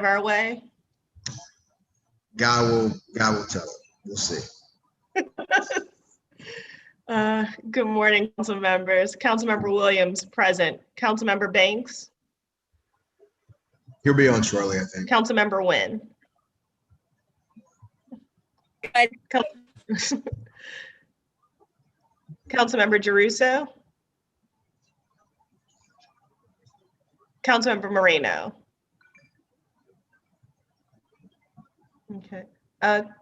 our way? God will tell it. We'll see. Good morning, council members. Councilmember Williams, present. Councilmember Banks. He'll be on shortly, I think. Councilmember Nguyen. Councilmember Giarrusso. Councilmember Moreno. Okay.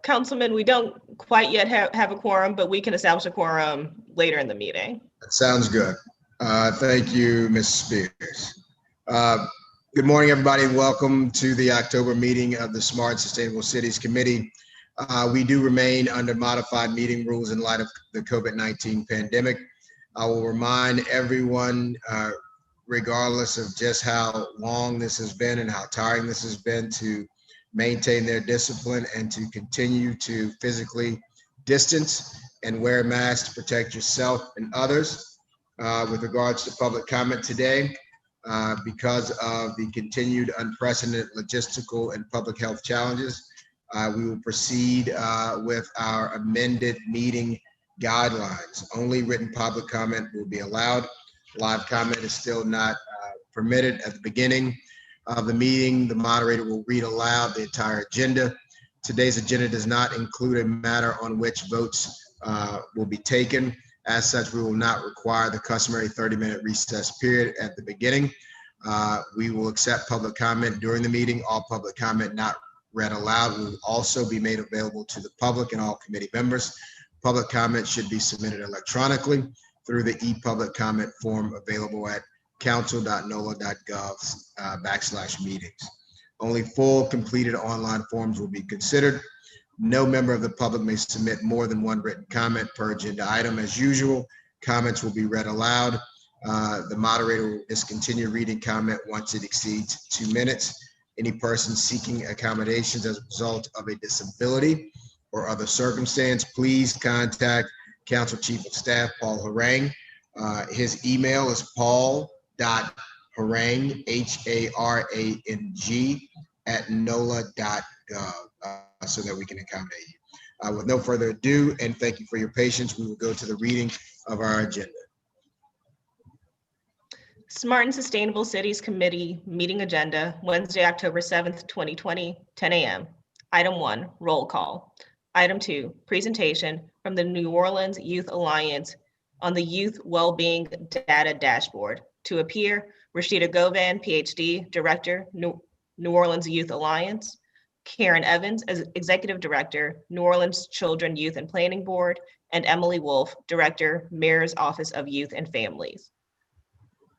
Councilman, we don't quite yet have a quorum, but we can establish a quorum later in the meeting. That sounds good. Thank you, Ms. Spears. Good morning, everybody, and welcome to the October meeting of the Smart and Sustainable Cities Committee. We do remain under modified meeting rules in light of the COVID-19 pandemic. I will remind everyone, regardless of just how long this has been and how tiring this has been, to maintain their discipline and to continue to physically distance and wear a mask to protect yourself and others. With regards to public comment today, because of the continued unprecedented logistical and public health challenges, we will proceed with our amended meeting guidelines. Only written public comment will be allowed. Live comment is still not permitted. At the beginning of the meeting, the moderator will read aloud the entire agenda. Today's agenda does not include a matter on which votes will be taken. As such, we will not require the customary 30-minute recess period at the beginning. We will accept public comment during the meeting. All public comment not read aloud will also be made available to the public and all committee members. Public comment should be submitted electronically through the e-public comment form available at council.nola.gov/meetings. Only full completed online forms will be considered. No member of the public may submit more than one written comment per agenda item. As usual, comments will be read aloud. The moderator will discontinue reading comment once it exceeds 2 minutes. Any person seeking accommodations as a result of a disability or other circumstance, please contact Council Chief of Staff Paul Harang. His email is paul.harang, HARANG, @nola.gov, so that we can accommodate you. With no further ado, and thank you for your patience, we will go to the reading of our agenda. Smart and Sustainable Cities Committee meeting agenda, Wednesday, October 7th, 2020, 10 a.m. Item 1, roll call. Item 2, presentation from the New Orleans Youth Alliance on the Youth Wellbeing Data Dashboard. To appear, Rashida Govan, PhD, Director, New Orleans Youth Alliance. Karen Evans, as Executive Director, New Orleans Children, Youth and Planning Board, and Emily Wolf, Director, Mayor's Office of Youth and Families.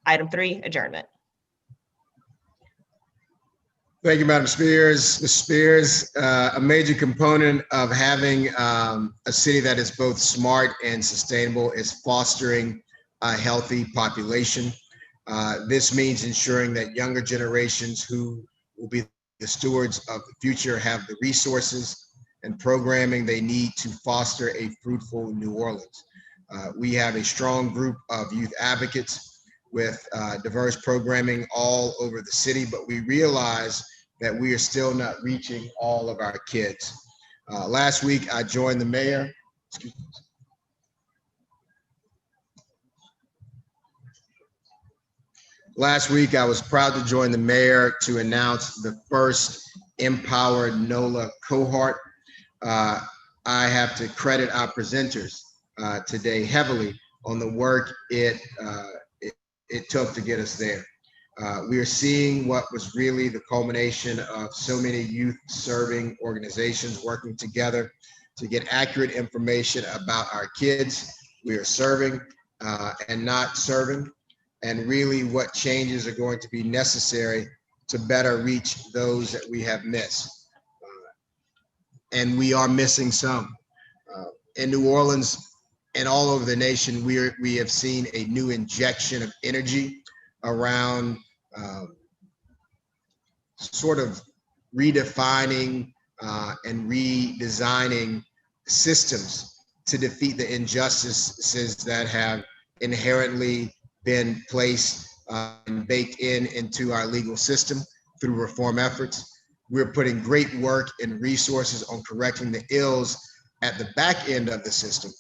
Item 3, adjournment. Thank you, Madam Spears. Ms. Spears, a major component of having a city that is both smart and sustainable is fostering a healthy population. This means ensuring that younger generations who will be the stewards of the future have the resources and programming they need to foster a fruitful New Orleans. We have a strong group of youth advocates with diverse programming all over the city, but we realize that we are still not reaching all of our kids. Last week, I joined the mayor. Last week, I was proud to join the mayor to announce the first Empowered NOLA cohort. I have to credit our presenters today heavily on the work it took to get us there. We are seeing what was really the culmination of so many youth serving organizations working together to get accurate information about our kids we are serving and not serving, and really what changes are going to be necessary to better reach those that we have missed. And we are missing some. In New Orleans and all over the nation, we have seen a new injection of energy around sort of redefining and redesigning systems to defeat the injustices that have inherently been placed and baked into our legal system through reform efforts. We're putting great work and resources on correcting the ills at the back end of the system.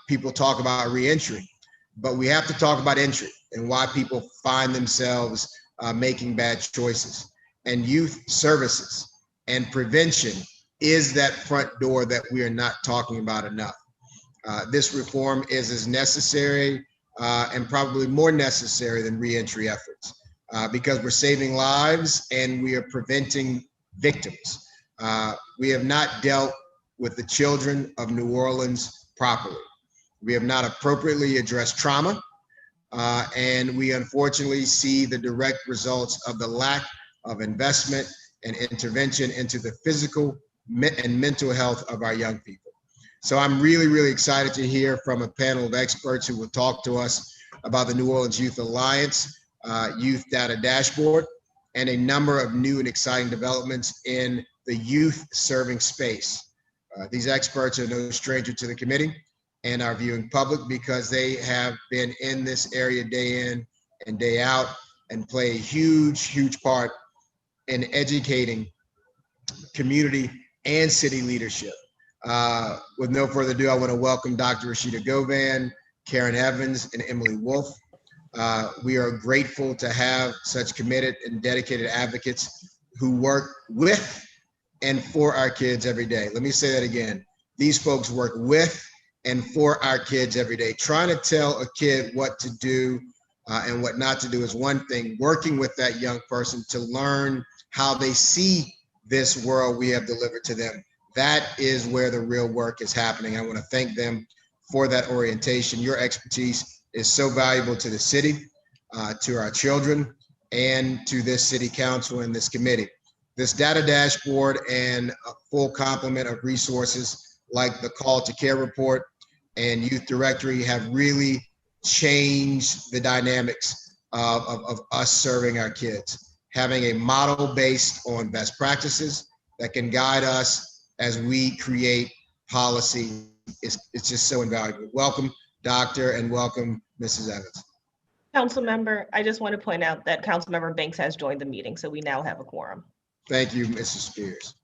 People talk about reentry, but we have to talk about entry and why people find themselves making bad choices. And youth services and prevention is that front door that we are not talking about enough. This reform is as necessary and probably more necessary than reentry efforts because we're saving lives and we are preventing victims. We have not dealt with the children of New Orleans properly. We have not appropriately addressed trauma, and we unfortunately see the direct results of the lack of investment and intervention into the physical and mental health of our young people. So I'm really, really excited to hear from a panel of experts who will talk to us about the New Orleans Youth Alliance Youth Data Dashboard and a number of new and exciting developments in the youth serving space. These experts are no stranger to the committee and our viewing public because they have been in this area day in and day out and play a huge, huge part in educating community and city leadership. With no further ado, I want to welcome Dr. Rashida Govan, Karen Evans, and Emily Wolf. We are grateful to have such committed and dedicated advocates who work with and for our kids every day. Let me say that again. These folks work with and for our kids every day. Trying to tell a kid what to do and what not to do is one thing. Working with that young person to learn how they see this world we have delivered to them, that is where the real work is happening. I want to thank them for that orientation. Your expertise is so valuable to the city, to our children, and to this city council and this committee. This data dashboard and a full complement of resources like the Call to Care report and Youth Directory have really changed the dynamics of us serving our kids. Having a model based on best practices that can guide us as we create policy is just so invaluable. Welcome, Doctor, and welcome, Mrs. Evans. Council member, I just want to point out that Council member Banks has joined the meeting, so we now have a quorum. Thank you, Mrs. Spears.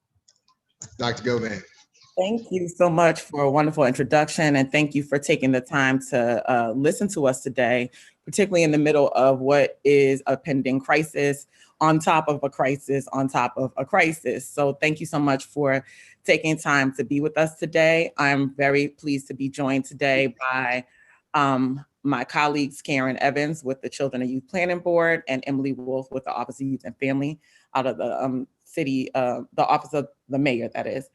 Dr. Govan. Thank you so much for a wonderful introduction, and thank you for taking the time to listen to us today, particularly in the middle of what is a pending crisis, on top of a crisis, on top of a crisis. So thank you so much for taking time to be with us today. I'm very pleased to be joined today by my colleagues, Karen Evans with the Children and Youth Planning Board and Emily Wolf with the Office of Youth and Family out of the city, the Office of the Mayor, that is.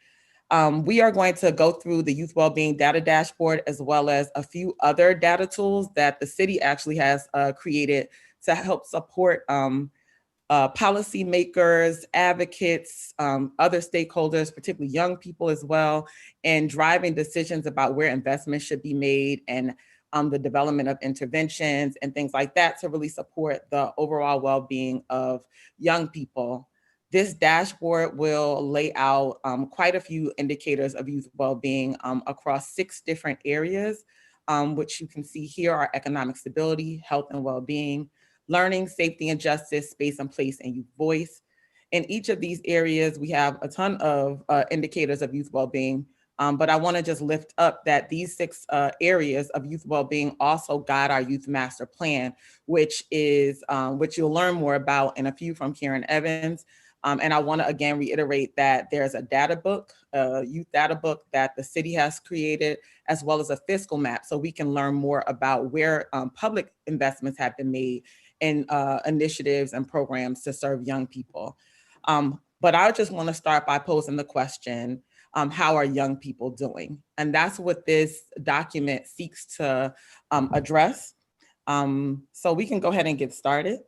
We are going to go through the Youth Wellbeing Data Dashboard as well as a few other data tools that the city actually has created to help support policymakers, advocates, other stakeholders, particularly young people as well, and driving decisions about where investments should be made and the development of interventions and things like that to really support the overall well-being of young people. This dashboard will lay out quite a few indicators of youth well-being across 6 different areas, which you can see here are economic stability, health and well-being, learning, safety and justice, space and place, and youth voice. In each of these areas, we have a ton of indicators of youth well-being, but I want to just lift up that these 6 areas of youth well-being also guide our youth master plan, which is which you'll learn more about in a few from Karen Evans. And I want to again reiterate that there's a data book, a youth data book that the city has created, as well as a fiscal map, so we can learn more about where public investments have been made in initiatives and programs to serve young people. But I just want to start by posing the question, how are young people doing? And that's what this document seeks to address. So we can go ahead and get started.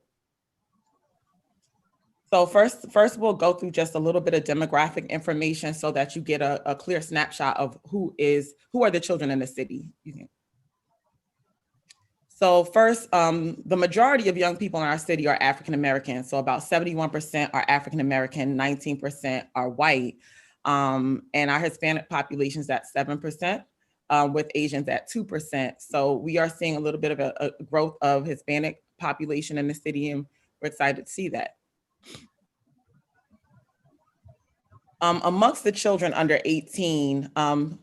So first we'll go through just a little bit of demographic information so that you get a clear snapshot of who are the children in the city. So first, the majority of young people in our city are African American. So about 71% are African American, 19% are white, and our Hispanic population is at 7%, with Asians at 2%. So we are seeing a little bit of a growth of Hispanic population in the city, and we're excited to see that. Amongst the children under 18,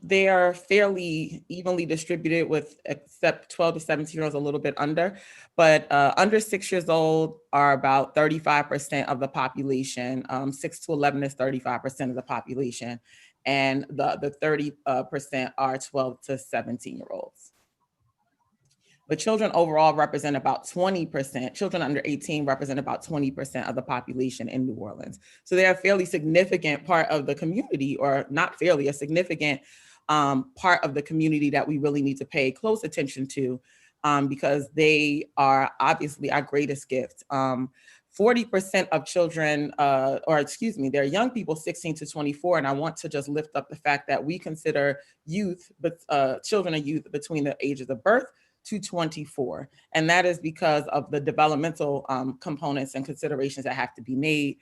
they are fairly evenly distributed with except 12 to 17 year olds a little bit under, but under 6 years old are about 35% of the population. 6 to 11 is 35% of the population. And the 30% are 12 to 17 year olds. But children overall represent about 20%. Children under 18 represent about 20% of the population in New Orleans. So they're a fairly significant part of the community, or not fairly, a significant part of the community that we really need to pay close attention to, because they are obviously our greatest gift. 40% of children, they're young people 16 to 24. And I want to just lift up the fact that we consider youth, but children and youth between the ages of birth to 24. And that is because of the developmental components and considerations that have to be made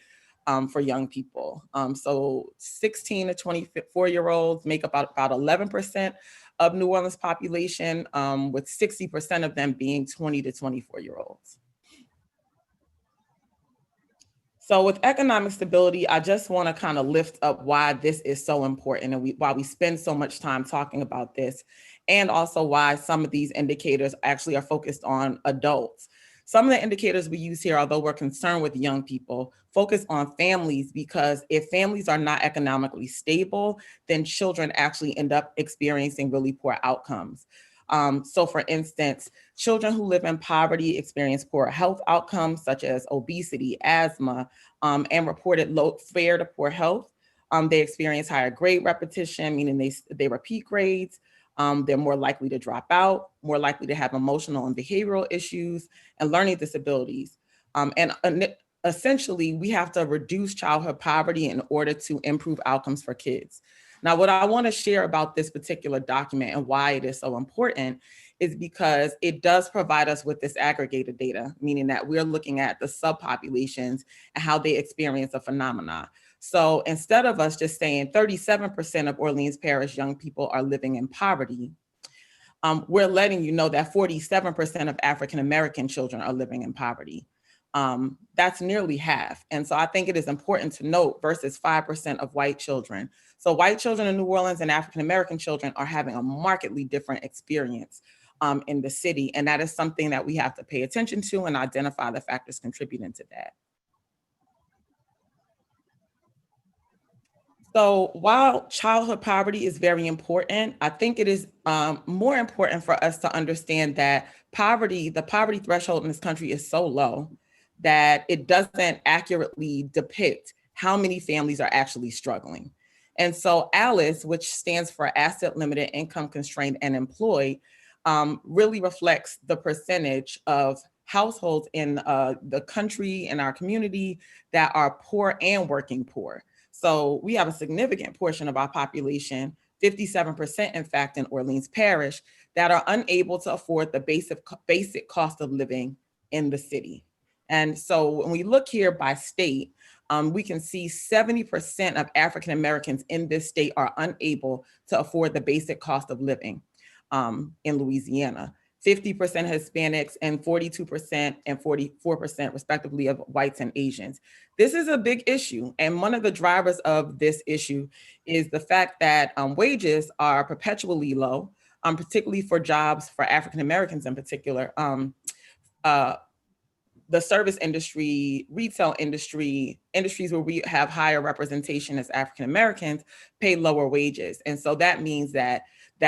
for young people. So 16 to 24 year olds make up about 11% of New Orleans population, with 60% of them being 20 to 24 year olds. So with economic stability, I just want to kind of lift up why this is so important and why we spend so much time talking about this, and also why some of these indicators actually are focused on adults. Some of the indicators we use here, although we're concerned with young people, focus on families, because if families are not economically stable, then children actually end up experiencing really poor outcomes. So for instance, children who live in poverty experience poor health outcomes such as obesity, asthma, and reported low fare to poor health. They experience higher grade repetition, meaning they repeat grades. They're more likely to drop out, more likely to have emotional and behavioral issues and learning disabilities. Essentially, we have to reduce childhood poverty in order to improve outcomes for kids. Now, what I want to share about this particular document and why it is so important is because it does provide us with this aggregated data, meaning that we're looking at the subpopulations and how they experience a phenomena. So instead of us just saying 37% of Orleans Parish young people are living in poverty, we're letting you know that 47% of African-American children are living in poverty. That's nearly half. And so I think it is important to note versus 5% of white children. So white children in New Orleans and African-American children are having a markedly different experience in the city. And that is something that we have to pay attention to and identify the factors contributing to that. So while childhood poverty is very important, I think it is more important for us to understand that the poverty threshold in this country is so low that it doesn't accurately depict how many families are actually struggling. And so ALICE, which stands for Asset Limited, Income Constrained, and Employed, really reflects the percentage of households in the country and our community that are poor and working poor. So we have a significant portion of our population, 57% in fact in Orleans Parish, that are unable to afford the basic cost of living in the city. And so when we look here by state, we can see 70% of African Americans in this state are unable to afford the basic cost of living in Louisiana. 50% Hispanics and 42% and 44% respectively of whites and Asians. This is a big issue. And one of the drivers of this issue is the fact that wages are perpetually low, particularly for jobs for African Americans in particular. The service industry, retail industry, industries where we have higher representation as African Americans pay lower wages. And so that means that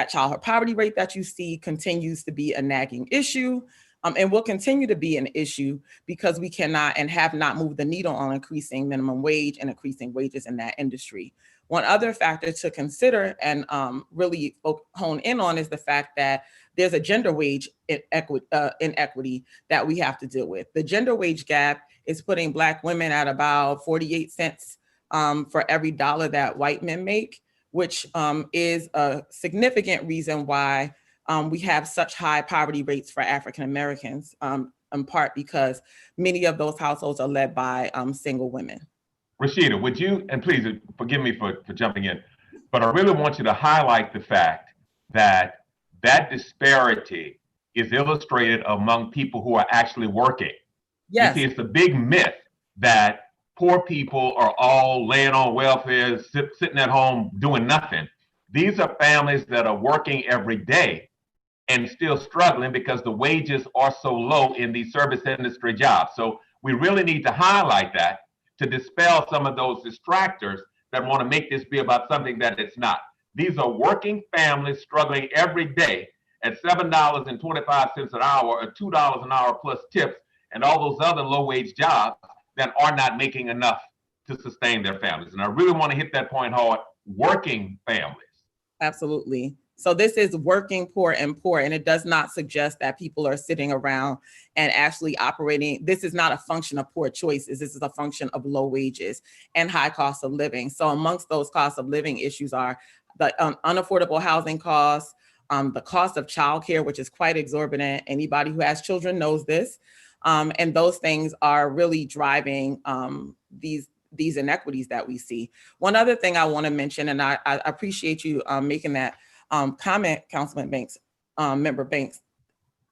childhood poverty rate that you see continues to be a nagging issue, and will continue to be an issue because we cannot and have not moved the needle on increasing minimum wage and increasing wages in that industry. One other factor to consider and really hone in on is the fact that there's a gender wage inequity that we have to deal with. The gender wage gap is putting Black women at about 48 cents for every dollar that white men make, which is a significant reason why we have such high poverty rates for African Americans, in part because many of those households are led by single women. Rashida, would you, and please forgive me for jumping in, but I really want you to highlight the fact that disparity is illustrated among people who are actually working. Yes. You see, it's a big myth that poor people are all laying on welfare, sitting at home doing nothing. These are families that are working every day and still struggling because the wages are so low in these service industry jobs. So we really need to highlight that to dispel some of those distractors that want to make this be about something that it's not. These are working families struggling every day at $7.25 an hour or $2 an hour plus tips and all those other low wage jobs that are not making enough to sustain their families. And I really want to hit that point hard, working families. Absolutely. So this is working poor and poor, and it does not suggest that people are sitting around and actually operating. This is not a function of poor choices. This is a function of low wages and high cost of living. So amongst those cost of living issues are the unaffordable housing costs, the cost of childcare, which is quite exorbitant. Anybody who has children knows this. And those things are really driving these inequities that we see. One other thing I want to mention, and I appreciate you making that comment, Councilman Banks, Member Banks.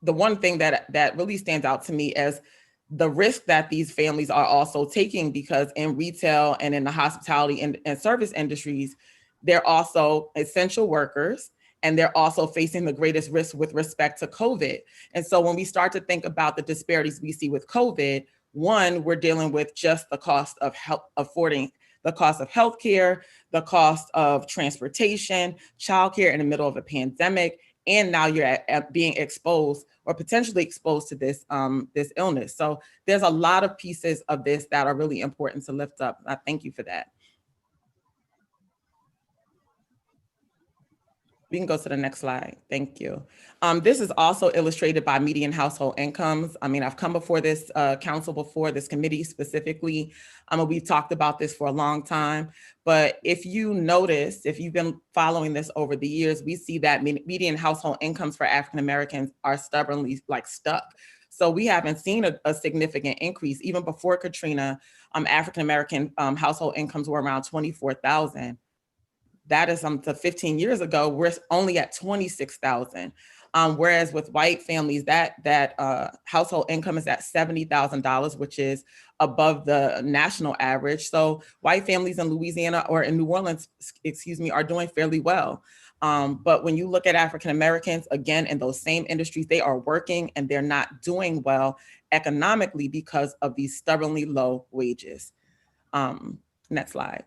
The one thing that really stands out to me as the risk that these families are also taking, because in retail and in the hospitality and service industries, they're also essential workers, and they're also facing the greatest risk with respect to COVID. And so when we start to think about the disparities we see with COVID, one, we're dealing with just the cost of affording the cost of healthcare, the cost of transportation, childcare in the middle of a pandemic, and now you're at being exposed or potentially exposed to this illness. So there's a lot of pieces of this that are really important to lift up. I thank you for that. We can go to the next slide. Thank you. This is also illustrated by median household incomes. I mean, I've come before this council before, this committee specifically. We've talked about this for a long time, but if you notice, if you've been following this over the years, we see that median household incomes for African Americans are stubbornly stuck. So we haven't seen a significant increase. Even before Katrina, African American household incomes were around 24,000. That is to 15 years ago, we're only at 26,000. Whereas with white families, that household income is at $70,000, which is above the national average. So white families in Louisiana or in New Orleans, are doing fairly well. But when you look at African Americans, again, in those same industries, they are working and they're not doing well economically because of these stubbornly low wages. Next slide.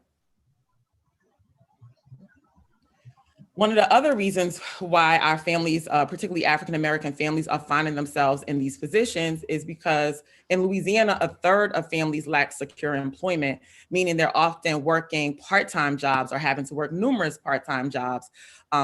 One of the other reasons why our families, particularly African-American families, are finding themselves in these positions is because in Louisiana, a third of families lack secure employment, meaning they're often working part-time jobs or having to work numerous part-time jobs.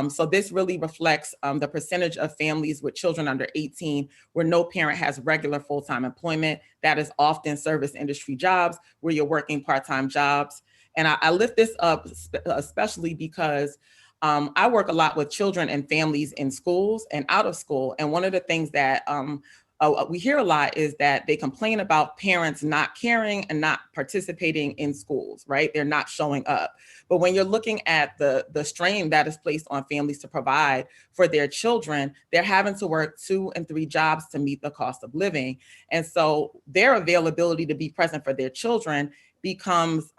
So this really reflects the percentage of families with children under 18 where no parent has regular full-time employment. That is often service industry jobs where you're working part-time jobs. And I lift this up especially because I work a lot with children and families in schools and out of school. And one of the things that we hear a lot is that they complain about parents not caring and not participating in schools, right? They're not showing up. But when you're looking at the strain that is placed on families to provide for their children, they're having to work 2 and 3 jobs to meet the cost of living. And so their availability to be present for their children becomes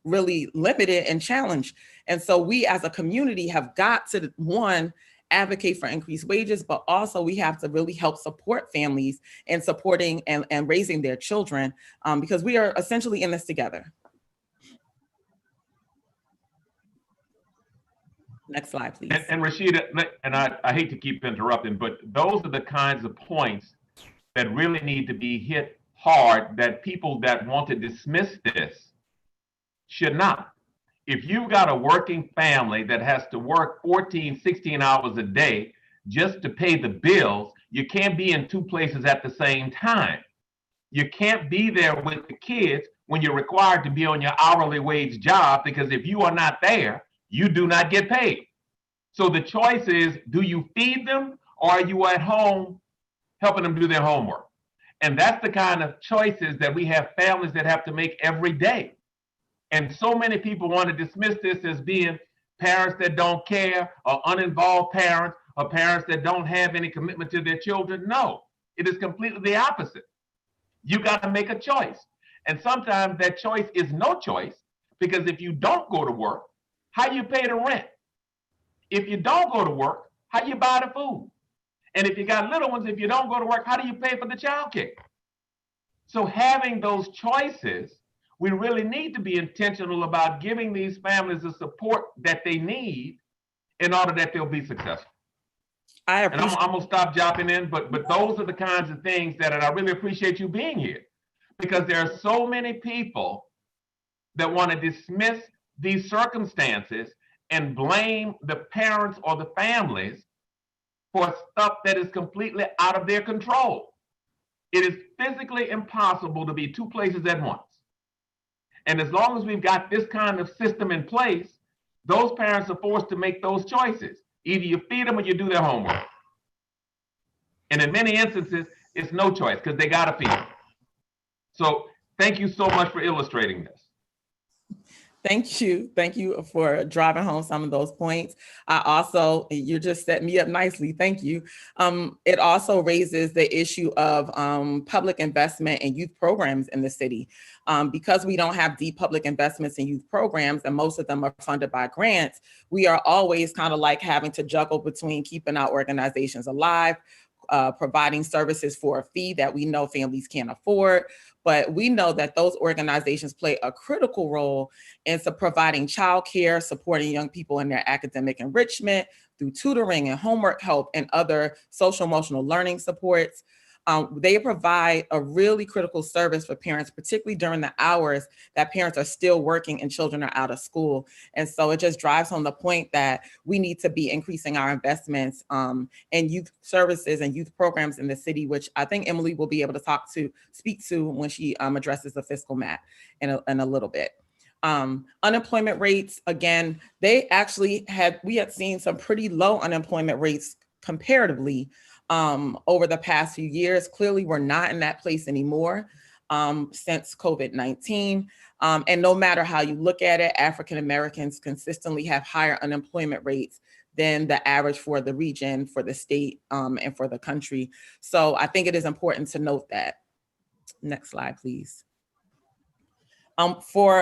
really limited and challenged. And so we as a community have got to, one, advocate for increased wages, but also we have to really help support families in supporting and raising their children because we are essentially in this together. Next slide, please. And Rashida, and I hate to keep interrupting, but those are the kinds of points that really need to be hit hard that people that want to dismiss this should not. If you've got a working family that has to work 14, 16 hours a day just to pay the bills, you can't be in 2 places at the same time. You can't be there with the kids when you're required to be on your hourly wage job, because if you are not there, you do not get paid. So the choice is, do you feed them or are you at home helping them do their homework? And that's the kind of choices that we have families that have to make every day. And so many people want to dismiss this as being parents that don't care or uninvolved parents or parents that don't have any commitment to their children. No, it is completely the opposite. You got to make a choice. And sometimes that choice is no choice, because if you don't go to work, how do you pay the rent? If you don't go to work, how do you buy the food? And if you got little ones, if you don't go to work, how do you pay for the child care? So having those choices, we really need to be intentional about giving these families the support that they need in order that they'll be successful. And I'm gonna stop jumping in, but those are the kinds of things that, and I really appreciate you being here, because there are so many people that want to dismiss these circumstances and blame the parents or the families for stuff that is completely out of their control. It is physically impossible to be two places at once. And as long as we've got this kind of system in place, those parents are forced to make those choices. Either you feed them or you do their homework. And in many instances, it's no choice because they got to feed them. So thank you so much for illustrating this. Thank you. Thank you for driving home some of those points. You just set me up nicely. Thank you. It also raises the issue of public investment in youth programs in the city. Because we don't have deep public investments in youth programs, and most of them are funded by grants, we are always kind of like having to juggle between keeping our organizations alive, providing services for a fee that we know families can't afford. But we know that those organizations play a critical role in providing childcare, supporting young people in their academic enrichment through tutoring and homework help and other social emotional learning supports. They provide a really critical service for parents, particularly during the hours that parents are still working and children are out of school. And so it just drives home the point that we need to be increasing our investments in youth services and youth programs in the city, which I think Emily will be able to speak to when she addresses the fiscal map in a little bit. Unemployment rates, again, we had seen some pretty low unemployment rates comparatively over the past few years. Clearly, we're not in that place anymore since COVID-19. And no matter how you look at it, African Americans consistently have higher unemployment rates than the average for the region, for the state, and for the country. So I think it is important to note that. Next slide, please.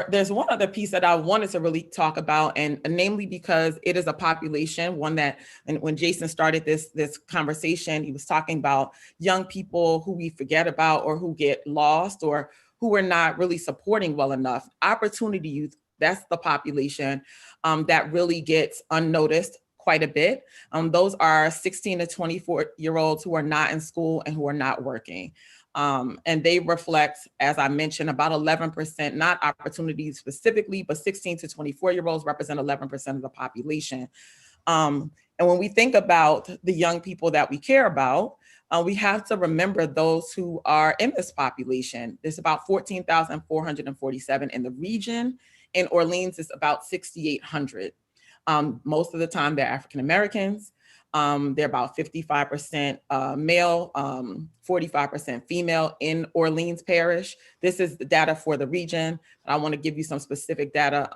There's one other piece that I wanted to really talk about, and namely because it is a population, one that, and when Jason started this conversation, he was talking about young people who we forget about or who get lost or who we're not really supporting well enough. Opportunity youth, that's the population that really gets unnoticed quite a bit. Those are 16 to 24-year-olds who are not in school and who are not working. And they reflect, as I mentioned, about 11%, not opportunities specifically, but 16 to 24-year-olds represent 11% of the population. And when we think about the young people that we care about, we have to remember those who are in this population. There's about 14,447 in the region. In Orleans, it's about 6,800. Most of the time, they're African Americans. They're about 55% male, 45% female in Orleans Parish. This is the data for the region. I want to give you some specific data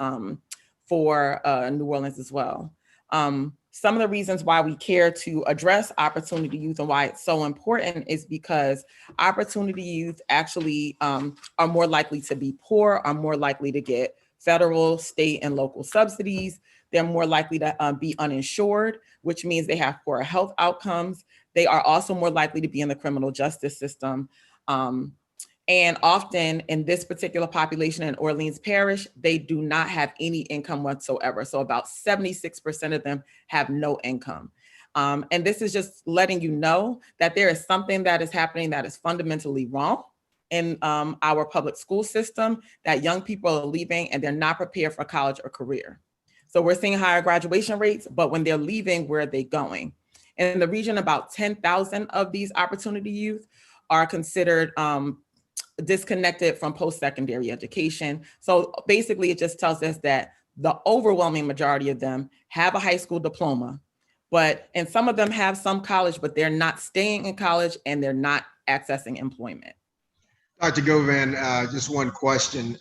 for New Orleans as well. Some of the reasons why we care to address opportunity youth and why it's so important is because opportunity youth actually are more likely to be poor, are more likely to get federal, state, and local subsidies. They're more likely to be uninsured, which means they have poorer health outcomes. They are also more likely to be in the criminal justice system. And often in this particular population in Orleans Parish, they do not have any income whatsoever. So about 76% of them have no income. And this is just letting you know that there is something that is happening that is fundamentally wrong in our public school system, that young people are leaving and they're not prepared for college or career. So we're seeing higher graduation rates, but when they're leaving, where are they going? In the region, about 10,000 of these opportunity youth are considered disconnected from post-secondary education. So basically, it just tells us that the overwhelming majority of them have a high school diploma, and some of them have some college, but they're not staying in college and they're not accessing employment. Dr. Govan, just one question.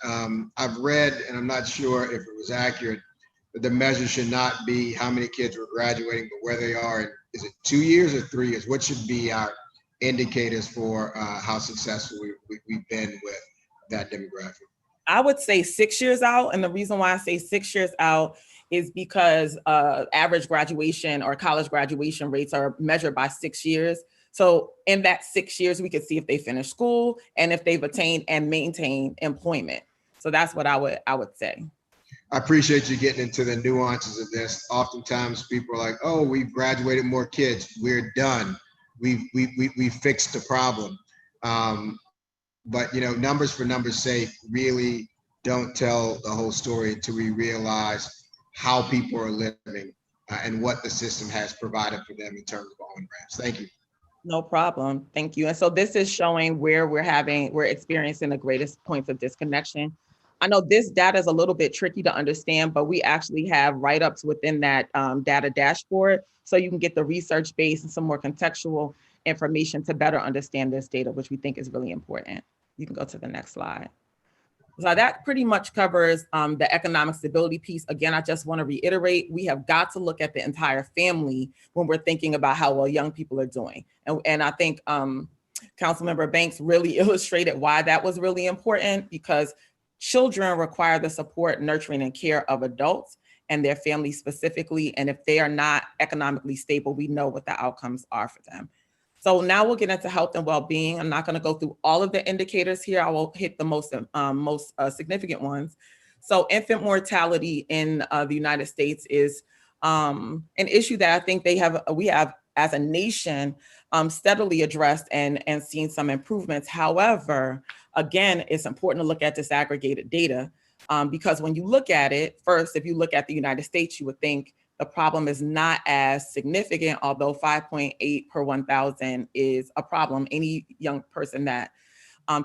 I've read, and I'm not sure if it was accurate, but the measure should not be how many kids were graduating, but where they are. And is it 2 years or 3 years? What should be our indicators for how successful we've been with that demographic? I would say 6 years out. And the reason why I say 6 years out is because average graduation or college graduation rates are measured by 6 years. So in that 6 years, we could see if they finished school and if they've attained and maintained employment. So that's what I would say. I appreciate you getting into the nuances of this. Oftentimes people are like, oh, we've graduated more kids. We're done. We fixed the problem. But you know, numbers for numbers' sake really don't tell the whole story until we realize how people are living and what the system has provided for them in terms of on-ramps. Thank you. No problem. Thank you. And so this is showing where we're experiencing the greatest points of disconnection. I know this data is a little bit tricky to understand, but we actually have write-ups within that data dashboard. So you can get the research base and some more contextual information to better understand this data, which we think is really important. You can go to the next slide. So that pretty much covers the economic stability piece. Again, I just want to reiterate, we have got to look at the entire family when we're thinking about how well young people are doing. And I think Councilmember Banks really illustrated why that was really important, because children require the support, nurturing, and care of adults and their families specifically. And if they are not economically stable, we know what the outcomes are for them. So now we'll get into health and well-being. I'm not going to go through all of the indicators here. I will hit the most significant ones. So infant mortality in the United States is an issue that I think we have as a nation steadily addressed and seen some improvements. However, again, it's important to look at disaggregated data because when you look at it, first, if you look at the United States, you would think the problem is not as significant, although 5.8 per 1,000 is a problem. Any young person that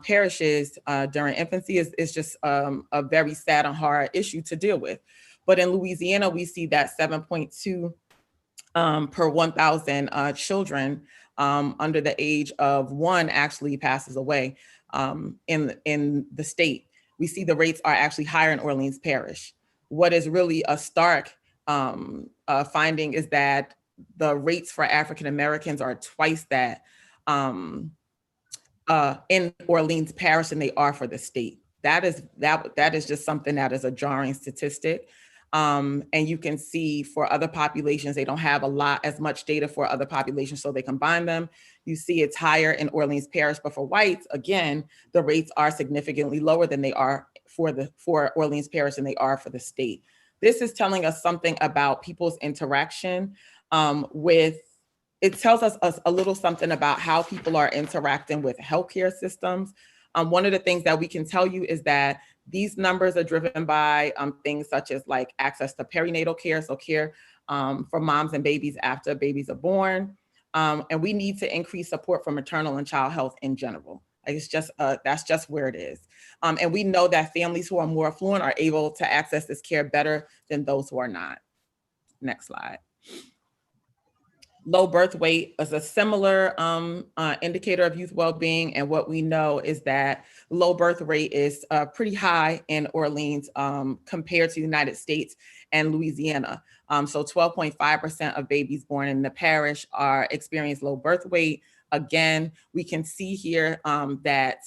perishes during infancy is just a very sad and hard issue to deal with. But in Louisiana, we see that 7.2 per 1,000 children under the age of 1 actually passes away in the state. We see the rates are actually higher in Orleans Parish. What is really a stark finding is that the rates for African Americans are twice that in Orleans Parish than they are for the state. That is just something that is a jarring statistic. And you can see for other populations, they don't have as much data for other populations, so they combine them. You see it's higher in Orleans Parish, but for whites, again, the rates are significantly lower than they are for Orleans Parish than they are for the state. This is telling us something about people's interaction it tells us a little something about how people are interacting with healthcare systems. One of the things that we can tell you is that these numbers are driven by things such as like access to perinatal care, so care for moms and babies after babies are born. And we need to increase support for maternal and child health in general. It's just, that's just where it is. And we know that families who are more affluent are able to access this care better than those who are not. Next slide. Low birth weight is a similar indicator of youth well-being. And what we know is that low birth rate is pretty high in Orleans compared to the United States and Louisiana. So 12.5% of babies born in the parish experience low birth weight. Again, we can see here that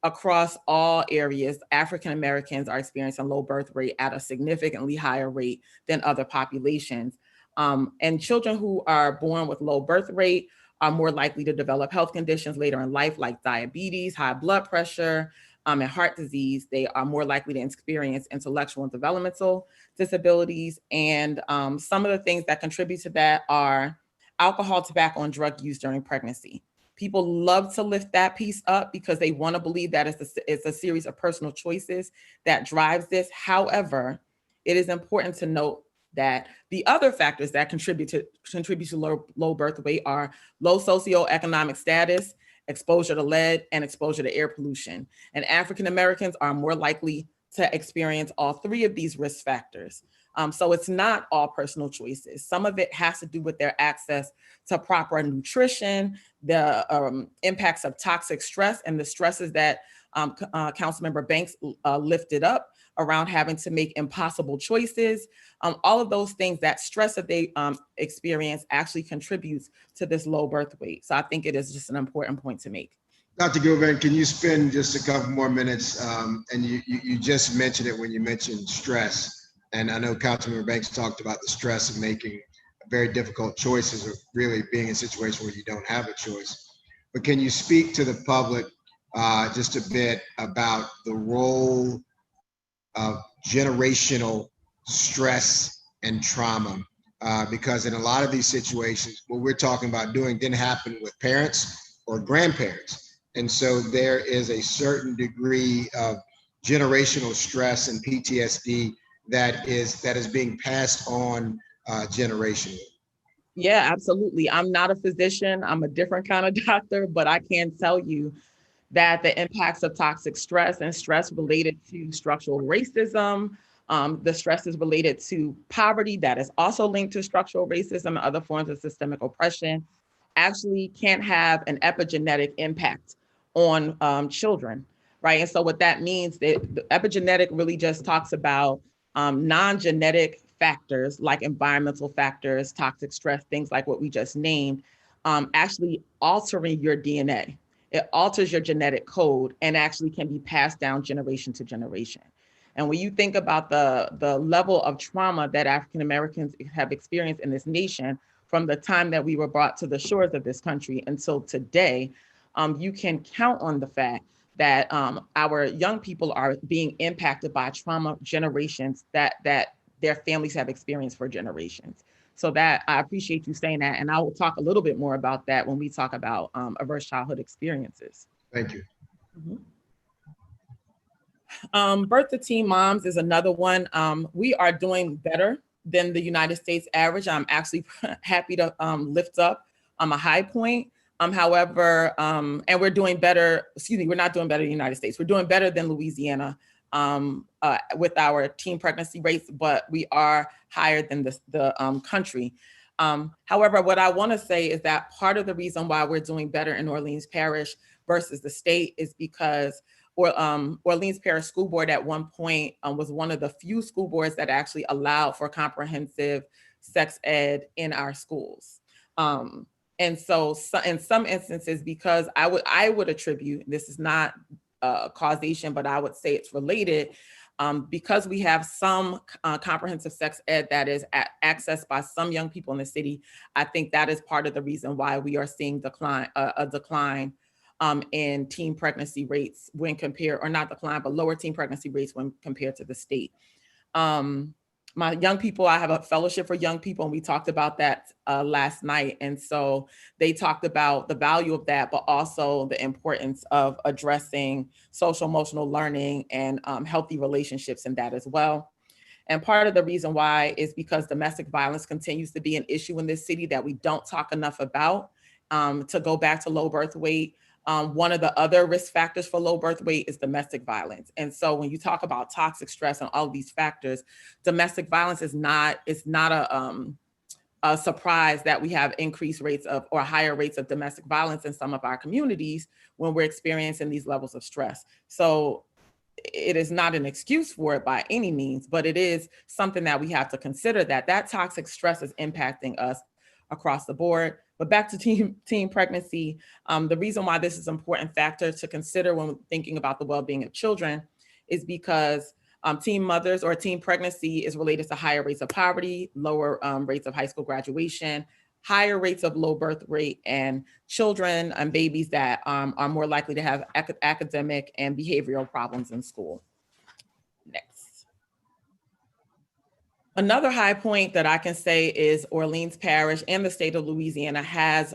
across all areas, African Americans are experiencing low birth rate at a significantly higher rate than other populations. And children who are born with low birth rate are more likely to develop health conditions later in life, like diabetes, high blood pressure, and heart disease. They are more likely to experience intellectual and developmental disabilities. And some of the things that contribute to that are alcohol, tobacco, and drug use during pregnancy. People love to lift that piece up because they want to believe that it's a series of personal choices that drives this. However, it is important to note that the other factors that contribute to low birth weight are low socioeconomic status, exposure to lead, and exposure to air pollution. And African Americans are more likely to experience all three of these risk factors. So it's not all personal choices. Some of it has to do with their access to proper nutrition, the impacts of toxic stress, and the stresses that Councilmember Banks lifted up around having to make impossible choices. All of those things, that stress that they experience actually contributes to this low birth weight. So I think it is just an important point to make. Dr. Gilvan, can you spend just a couple more minutes? And you just mentioned it when you mentioned stress. And I know Councilmember Banks talked about the stress of making very difficult choices, or really being in a situation where you don't have a choice. But can you speak to the public just a bit about the role of generational stress and trauma? Because in a lot of these situations, what we're talking about doing didn't happen with parents or grandparents. And so there is a certain degree of generational stress and PTSD that is being passed on generationally. Yeah, absolutely. I'm not a physician. I'm a different kind of doctor, but I can tell you that the impacts of toxic stress and stress related to structural racism, the stress is related to poverty that is also linked to structural racism and other forms of systemic oppression, actually can have an epigenetic impact on children, right? And so what that means, that the epigenetic really just talks about non-genetic factors like environmental factors, toxic stress, things like what we just named, actually altering your DNA. It alters your genetic code and actually can be passed down generation to generation. And when you think about the level of trauma that African Americans have experienced in this nation from the time that we were brought to the shores of this country until today, you can count on the fact that our young people are being impacted by trauma generations that their families have experienced for generations. So that I appreciate you saying that. And I will talk a little bit more about that when we talk about adverse childhood experiences. Thank you. Birth to teen moms is another one. We are doing better than the United States average. I'm actually happy to lift up a high point. However, and we're doing better, we're not doing better in the United States. We're doing better than Louisiana with our teen pregnancy rates, but we are higher than the country. However, what I want to say is that part of the reason why we're doing better in Orleans Parish versus the state is because Orleans Parish School Board at one point was one of the few school boards that actually allowed for comprehensive sex ed in our schools. And so in some instances, because I would attribute, this is not causation, but I would say it's related, because we have some comprehensive sex ed that is accessed by some young people in the city. I think that is part of the reason why we are seeing a decline in teen pregnancy rates when compared, or not decline, but lower teen pregnancy rates when compared to the state. My young people, I have a fellowship for young people, and we talked about that last night. And so they talked about the value of that, but also the importance of addressing social emotional learning and healthy relationships in that as well. And part of the reason why is because domestic violence continues to be an issue in this city that we don't talk enough about. To go back to low birth weight, one of the other risk factors for low birth weight is domestic violence. And so when you talk about toxic stress and all of these factors, domestic violence is not a surprise that we have increased rates of, or higher rates of domestic violence in some of our communities when we're experiencing these levels of stress. So it is not an excuse for it by any means, but it is something that we have to consider, that toxic stress is impacting us across the board. But back to teen pregnancy, the reason why this is an important factor to consider when thinking about the well-being of children is because teen mothers or teen pregnancy is related to higher rates of poverty, lower rates of high school graduation, higher rates of low birth rate, and children and babies that are more likely to have academic and behavioral problems in school. Next. Another high point that I can say is Orleans Parish and the state of Louisiana has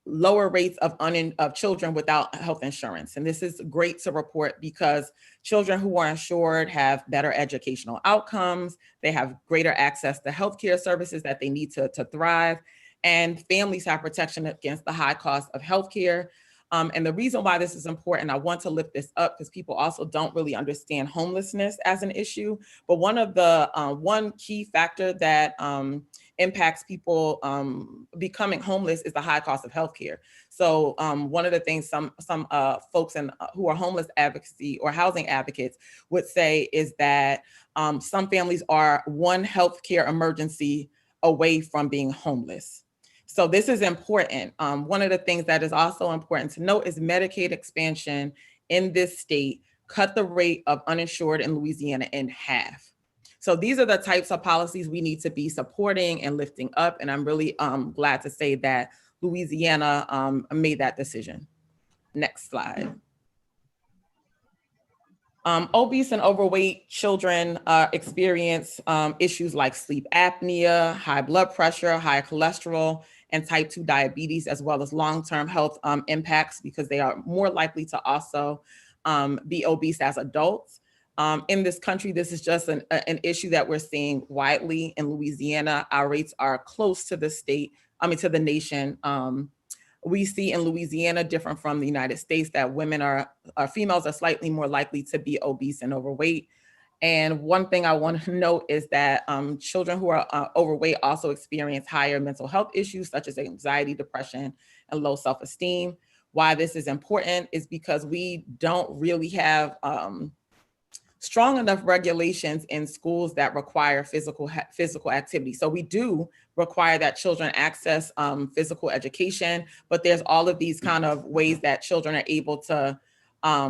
lower rates of children without health insurance. And this is great to report because children who are insured have better educational outcomes, they have greater access to healthcare services that they need to thrive, and families have protection against the high cost of healthcare. And the reason why this is important, I want to lift this up because people also don't really understand homelessness as an issue. But one key factor that impacts people becoming homeless is the high cost of healthcare. So one of the things some folks who are homeless advocacy or housing advocates would say is that some families are one healthcare emergency away from being homeless. So this is important. One of the things that is also important to note is Medicaid expansion in this state cut the rate of uninsured in Louisiana in half. So these are the types of policies we need to be supporting and lifting up. And I'm really glad to say that Louisiana made that decision. Next slide. Obese and overweight children experience issues like sleep apnea, high blood pressure, high cholesterol, and type 2 diabetes, as well as long-term health impacts, because they are more likely to also be obese as adults. In this country, this is just an issue that we're seeing widely. In Louisiana, our rates are close to to the nation. We see in Louisiana, different from the United States, that females are slightly more likely to be obese and overweight. And one thing I want to note is that children who are overweight also experience higher mental health issues such as anxiety, depression, and low self-esteem. Why this is important is because we don't really have strong enough regulations in schools that require physical activity. So we do require that children access physical education, but there's all of these kind of ways that children are able to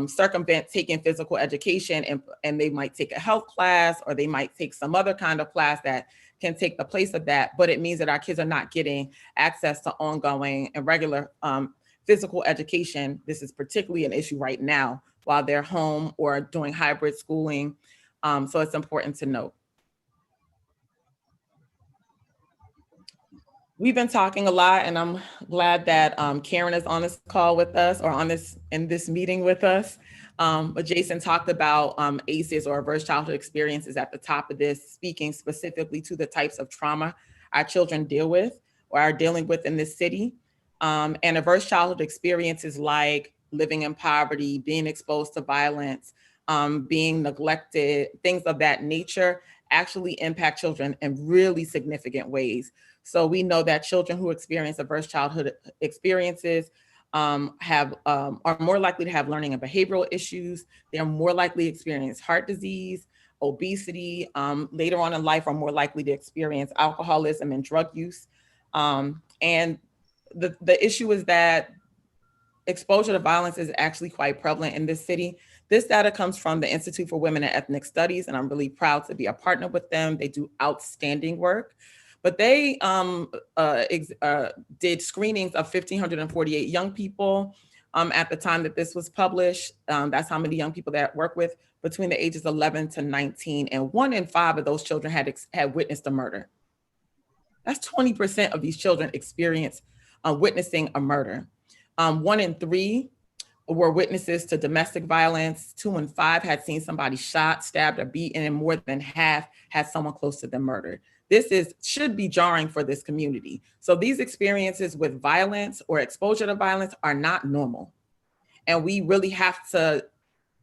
circumvent taking physical education, and they might take a health class, or they might take some other kind of class that can take the place of that, but it means that our kids are not getting access to ongoing and regular physical education. This is particularly an issue right now while they're home or doing hybrid schooling. So it's important to note. We've been talking a lot, and I'm glad that Karen is on this call with us, or in this meeting with us. But Jason talked about ACEs, or adverse childhood experiences, at the top of this, speaking specifically to the types of trauma our children deal with or are dealing with in this city. And adverse childhood experiences like living in poverty, being exposed to violence, being neglected, things of that nature actually impact children in really significant ways. So we know that children who experience adverse childhood experiences are more likely to have learning and behavioral issues. They're more likely to experience heart disease, obesity, later on in life are more likely to experience alcoholism and drug use. And the issue is that exposure to violence is actually quite prevalent in this city. This data comes from the Institute for Women and Ethnic Studies, and I'm really proud to be a partner with them. They do outstanding work, but they did screenings of 1,548 young people at the time that this was published. That's how many young people that I work with between the ages 11 to 19, and 1 in 5 of those children had witnessed a murder. That's 20% of these children experience witnessing a murder. 1 in 3 were witnesses to domestic violence. 2 in 5 had seen somebody shot, stabbed, or beaten, and more than half had someone close to them murdered. This should be jarring for this community. So these experiences with violence or exposure to violence are not normal. And we really have to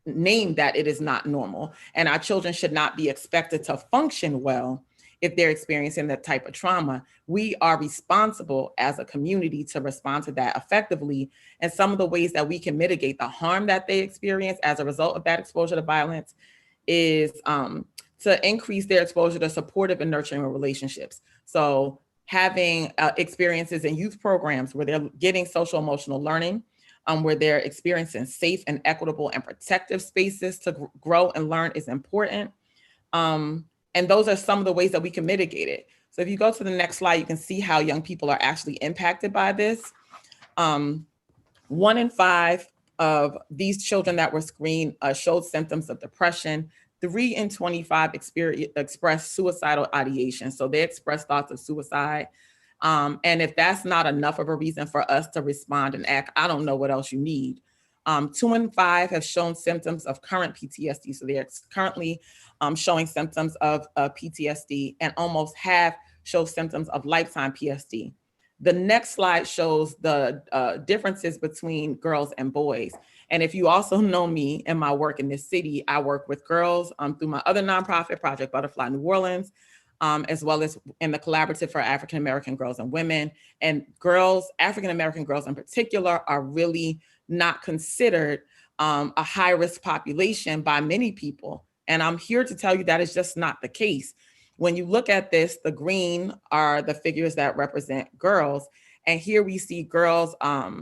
name that it is not normal. And our children should not be expected to function well if they're experiencing that type of trauma. We are responsible as a community to respond to that effectively. And some of the ways that we can mitigate the harm that they experience as a result of that exposure to violence is to increase their exposure to supportive and nurturing relationships. So having experiences in youth programs where they're getting social emotional learning, where they're experiencing safe and equitable and protective spaces to grow and learn is important. And those are some of the ways that we can mitigate it. So if you go to the next slide, you can see how young people are actually impacted by this. 1 in 5 of these children that were screened showed symptoms of depression. 3 in 25 expressed suicidal ideation. So they expressed thoughts of suicide. And if that's not enough of a reason for us to respond and act, I don't know what else you need. 2 in 5 have shown symptoms of current PTSD. So they're currently showing symptoms of PTSD, and almost half show symptoms of lifetime PSD. The next slide shows the differences between girls and boys. And if you also know me and my work in this city, I work with girls through my other nonprofit project, Butterfly New Orleans, as well as in the Collaborative for African American Girls and Women. And girls, African American girls in particular, are really not considered a high-risk population by many people. And I'm here to tell you that is just not the case. When you look at this, the green are the figures that represent girls, And here we see girls are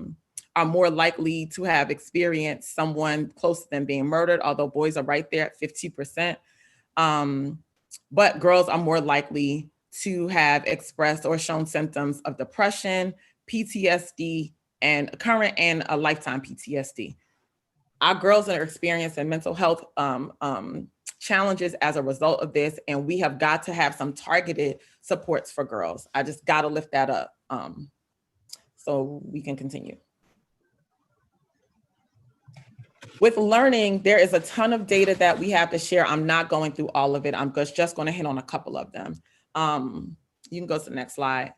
more likely to have experienced someone close to them being murdered, although boys are right there at 50%. But girls are more likely to have expressed or shown symptoms of depression, PTSD, and current and a lifetime PTSD. Our girls are experiencing mental health challenges as a result of this, and we have got to have some targeted supports for girls. I just got to lift that up so we can continue. With learning, there is a ton of data that we have to share. I'm not going through all of it. I'm just going to hit on a couple of them. You can go to the next slide.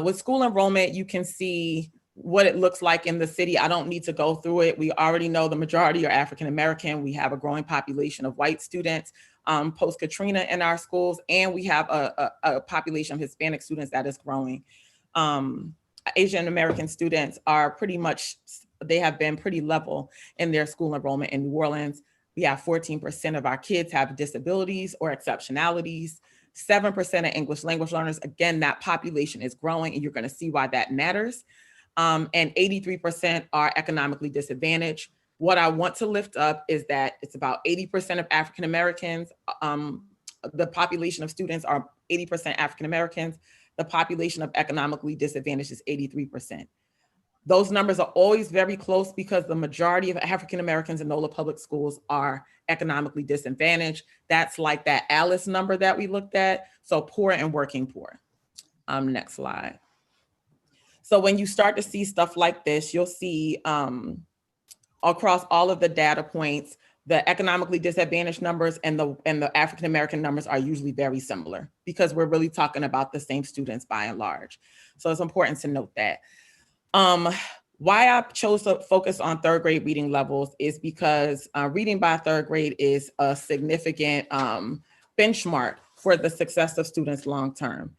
With school enrollment, you can see what it looks like in the city. I don't need to go through it. We already know the majority are African American. We have a growing population of white students post-Katrina in our schools, and we have a population of Hispanic students that is growing. Asian American students are pretty much, they have been pretty level in their school enrollment in New Orleans. We have 14% of our kids have disabilities or exceptionalities, 7% of English language learners. Again, that population is growing, and you're going to see why that matters. And 83% are economically disadvantaged. What I want to lift up is that it's about 80% of African Americans. The population of students are 80% African Americans. The population of economically disadvantaged is 83%. Those numbers are always very close because the majority of African Americans in NOLA public schools are economically disadvantaged. That's like that ALICE number that we looked at. So poor and working poor. Next slide. So when you start to see stuff like this, you'll see across all of the data points, the economically disadvantaged numbers and the African American numbers are usually very similar because we're really talking about the same students by and large. So it's important to note that. Why I chose to focus on third grade reading levels is because reading by third grade is a significant benchmark for the success of students long term.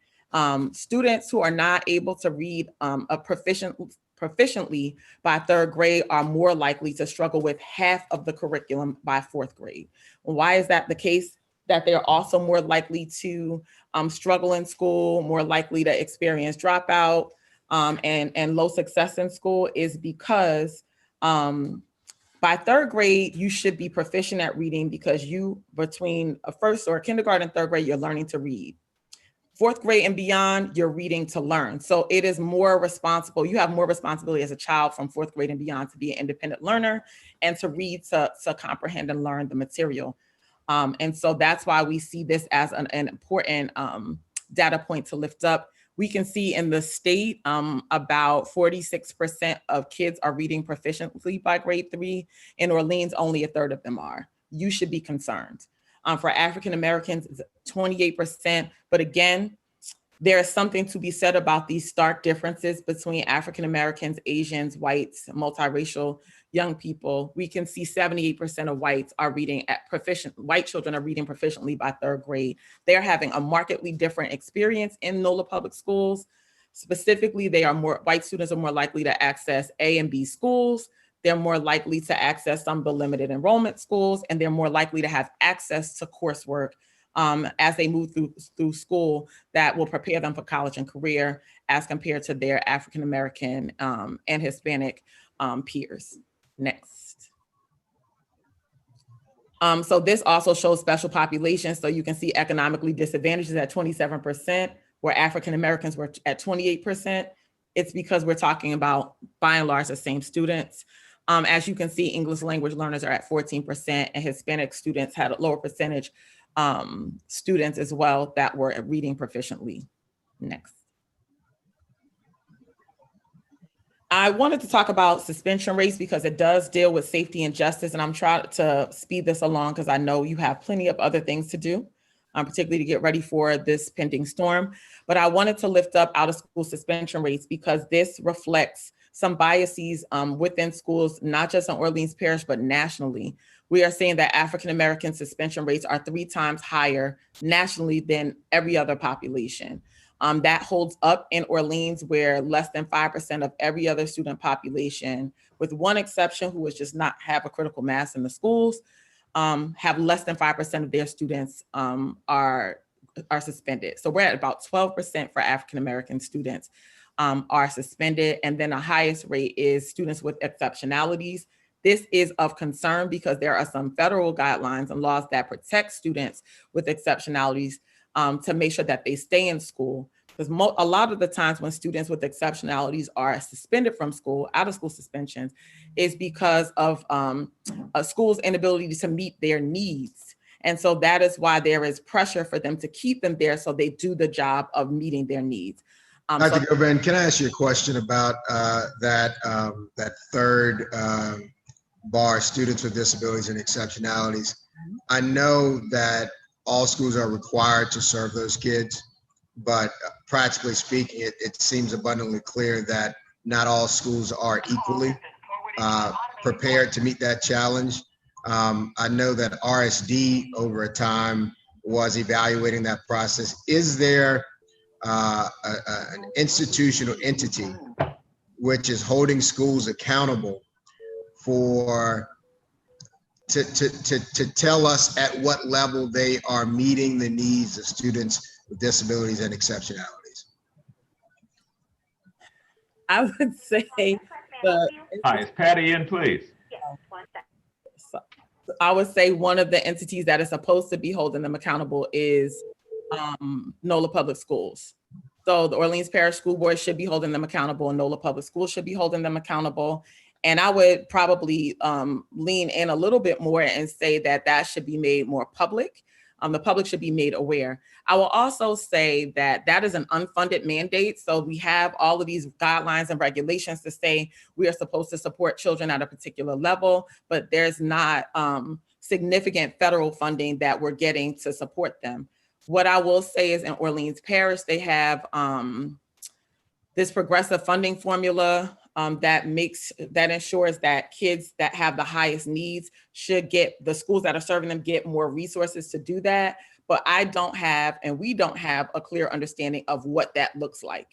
Students who are not able to read proficiently by third grade are more likely to struggle with half of the curriculum by fourth grade. Why is that the case? That they're also more likely to struggle in school, more likely to experience dropout, and low success in school is because by third grade, you should be proficient at reading because between a first or kindergarten and third grade, you're learning to read. Fourth grade and beyond, you're reading to learn. So it is more responsible. You have more responsibility as a child from fourth grade and beyond to be an independent learner and to read, to comprehend and learn the material. And so that's why we see this as an important data point to lift up. We can see in the state, about 46% of kids are reading proficiently by grade 3. In Orleans, only a third of them are. You should be concerned. For African Americans, it's 28%. But again, there is something to be said about these stark differences between African Americans, Asians, whites, multiracial young people. We can see 78% of whites are reading white children are reading proficiently by third grade. They're having a markedly different experience in NOLA public schools. Specifically, white students are more likely to access A and B schools. They're more likely to access some of the limited enrollment schools, and they're more likely to have access to coursework as they move through school that will prepare them for college and career as compared to their African American and Hispanic peers. Next. So this also shows special populations. So you can see economically disadvantaged is at 27%, where African Americans were at 28%. It's because we're talking about, by and large, the same students. As you can see, English language learners are at 14%, and Hispanic students had a lower percentage students as well that were reading proficiently. Next. I wanted to talk about suspension rates because it does deal with safety and justice, and I'm trying to speed this along because I know you have plenty of other things to do, particularly to get ready for this pending storm. But I wanted to lift up out-of-school suspension rates because this reflects some biases within schools, not just in Orleans Parish, but nationally. We are seeing that African-American suspension rates are 3 times higher nationally than every other population. That holds up in Orleans, where less than 5% of every other student population, with one exception who is just not have a critical mass in the schools, have less than 5% of their students are suspended. So we're at about 12% for African-American students are suspended. And then the highest rate is students with exceptionalities. This is of concern because there are some federal guidelines and laws that protect students with exceptionalities to make sure that they stay in school. Because a lot of the times when students with exceptionalities are suspended from school, out of school suspensions, is because of a school's inability to meet their needs. And so that is why there is pressure for them to keep them there so they do the job of meeting their needs. Dr. Govan, can I ask you a question about that third bar, students with disabilities and exceptionalities? I know that all schools are required to serve those kids, but practically speaking, it seems abundantly clear that not all schools are equally prepared to meet that challenge. I know that RSD over a time was evaluating that process. Is there an institutional entity which is holding schools accountable to tell us at what level they are meeting the needs of students with disabilities and exceptionalities? I would say Hi, is Patty in, please? I would say one of the entities that is supposed to be holding them accountable is NOLA Public Schools. So the Orleans Parish School Board should be holding them accountable, and NOLA Public Schools should be holding them accountable. And I would probably lean in a little bit more and say that that should be made more public. The public should be made aware. I will also say that that is an unfunded mandate. So we have all of these guidelines and regulations to say we are supposed to support children at a particular level, but there's not significant federal funding that we're getting to support them. What I will say is in Orleans Parish, they have this progressive funding formula that ensures that kids that have the highest needs should get, the schools that are serving them get more resources to do that. But I don't have, and we don't have a clear understanding of what that looks like,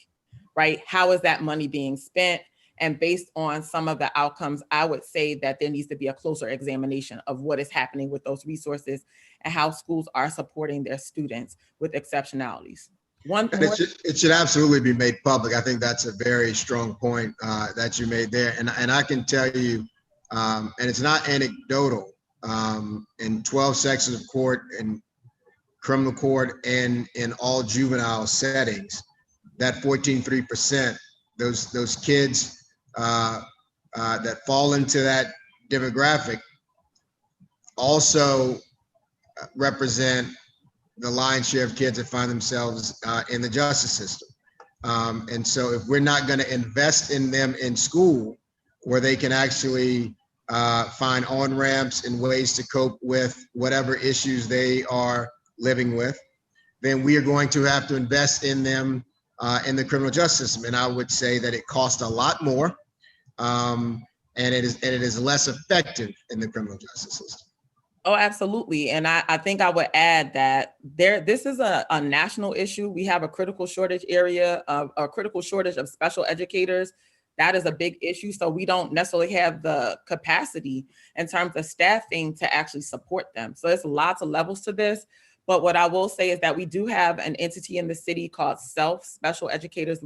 right? How is that money being spent? And based on some of the outcomes, I would say that there needs to be a closer examination of what is happening with those resources and how schools are supporting their students with exceptionalities. It should absolutely be made public. I think that's a very strong point that you made there. And I can tell you, and it's not anecdotal, in 12 sections of court, in criminal court, and in all juvenile settings, that 14.3%, those kids that fall into that demographic also represent the lion's share of kids that find themselves in the justice system. And so if we're not going to invest in them in school where they can actually find on-ramps and ways to cope with whatever issues they are living with, then we are going to have to invest in them in the criminal justice system. And I would say that it costs a lot more and it is less effective in the criminal justice system. Oh, absolutely. And I think I would add that this is a national issue. We have a critical shortage of special educators. That is a big issue. So we don't necessarily have the capacity in terms of staffing to actually support them. So there's lots of levels to this. But what I will say is that we do have an entity in the city called SELF, Special Education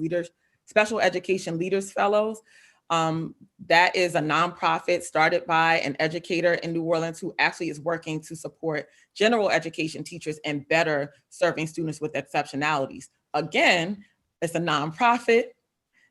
Leaders Fellows. That is a nonprofit started by an educator in New Orleans who actually is working to support general education teachers and better serving students with exceptionalities. Again, it's a nonprofit.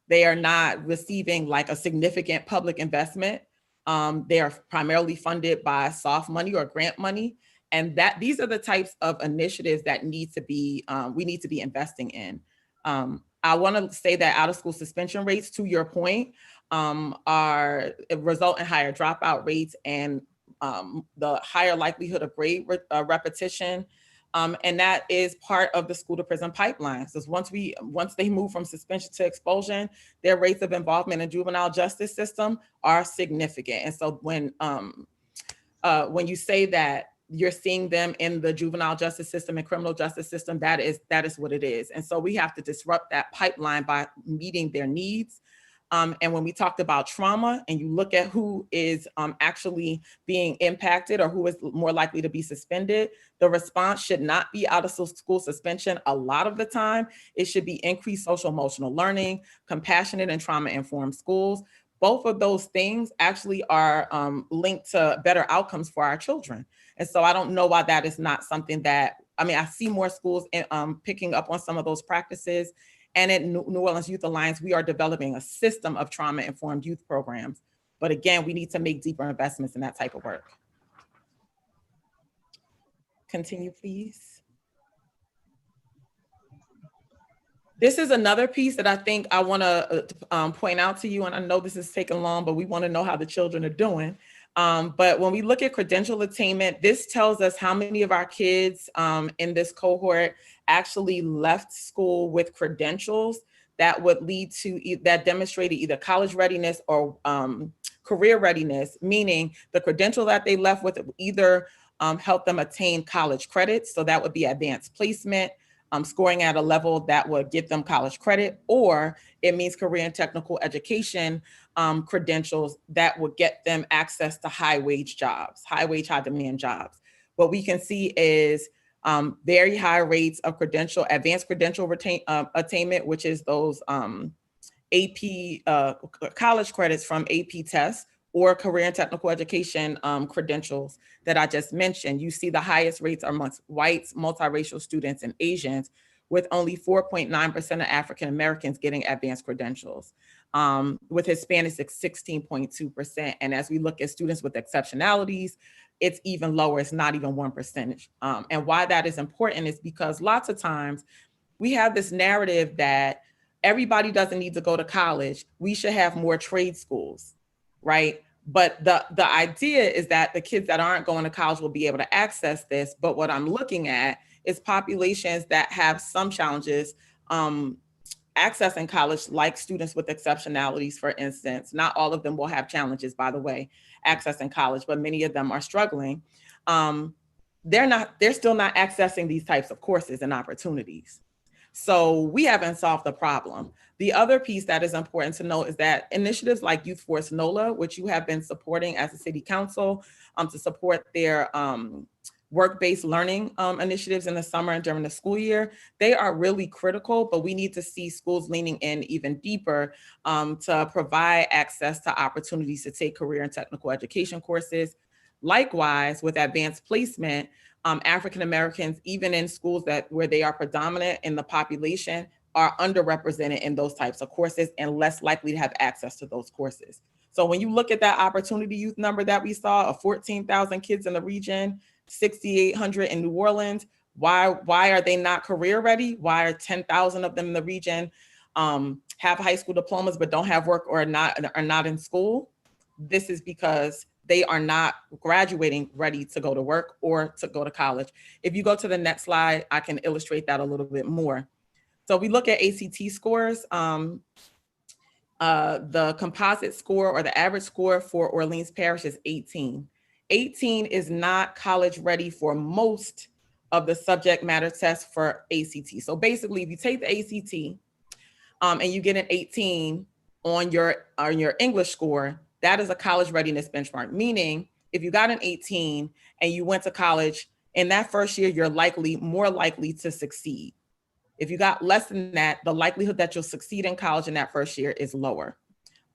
They are not receiving like a significant public investment. They are primarily funded by soft money or grant money. And these are the types of initiatives that we need to be investing in. I want to say that out of school suspension rates, to your point, result in higher dropout rates and the higher likelihood of grade repetition. And that is part of the school to prison pipeline. So once they move from suspension to expulsion, their rates of involvement in juvenile justice system are significant. And so when you say that you're seeing them in the juvenile justice system and criminal justice system, that is what it is. And so we have to disrupt that pipeline by meeting their needs. And when we talked about trauma and you look at who is actually being impacted or who is more likely to be suspended, the response should not be out of school suspension. A lot of the time, it should be increased social emotional learning, compassionate and trauma-informed schools. Both of those things actually are linked to better outcomes for our children. And so I don't know why that is not something that, I mean, I see more schools picking up on some of those practices. And at New Orleans Youth Alliance, we are developing a system of trauma-informed youth programs. But again, we need to make deeper investments in that type of work. Continue, please. This is another piece that I think I want to point out to you, and I know this is taking long, but we want to know how the children are doing. But when we look at credential attainment, this tells us how many of our kids in this cohort actually left school with credentials that would lead to, that demonstrated either college readiness or career readiness, meaning the credential that they left with either helped them attain college credits, so that would be advanced placement, scoring at a level that would get them college credit, or it means career and technical education credentials that would get them access to high wage jobs, high wage, high demand jobs. What we can see is very high rates of advanced credential attainment, which is those AP college credits from AP tests or career and technical education credentials that I just mentioned. You see the highest rates are amongst whites, multiracial students, and Asians, with only 4.9% of African Americans getting advanced credentials. With Hispanics, it's 16.2%. And as we look at students with exceptionalities, it's even lower, it's not even 1%. And why that is important is because lots of times we have this narrative that everybody doesn't need to go to college. We should have more trade schools, right? But the idea is that the kids that aren't going to college will be able to access this. But what I'm looking at is populations that have some challenges accessing college, like students with exceptionalities, for instance. Not all of them will have challenges, by the way, accessing college, but many of them are struggling. They're still not accessing these types of courses and opportunities. So we haven't solved the problem. The other piece that is important to note is that initiatives like Youth Force NOLA, which you have been supporting as a city council to support their work-based learning initiatives in the summer and during the school year, they are really critical, but we need to see schools leaning in even deeper to provide access to opportunities to take career and technical education courses. Likewise, with advanced placement, African Americans, even in schools where they are predominant in the population, are underrepresented in those types of courses and less likely to have access to those courses. So when you look at that opportunity youth number that we saw of 14,000 kids in the region, 6,800 in New Orleans, why are they not career ready? Why are 10,000 of them in the region have high school diplomas but don't have work or are not in school? This is because they are not graduating ready to go to work or to go to college. If you go to the next slide, I can illustrate that a little bit more. So we look at ACT scores. The composite score or the average score for Orleans Parish is 18. 18 is not college ready for most of the subject matter tests for ACT. So basically, if you take the ACT and you get an 18 on your English score, that is a college readiness benchmark, meaning if you got an 18 and you went to college, in that first year, you're more likely to succeed. If you got less than that, the likelihood that you'll succeed in college in that first year is lower.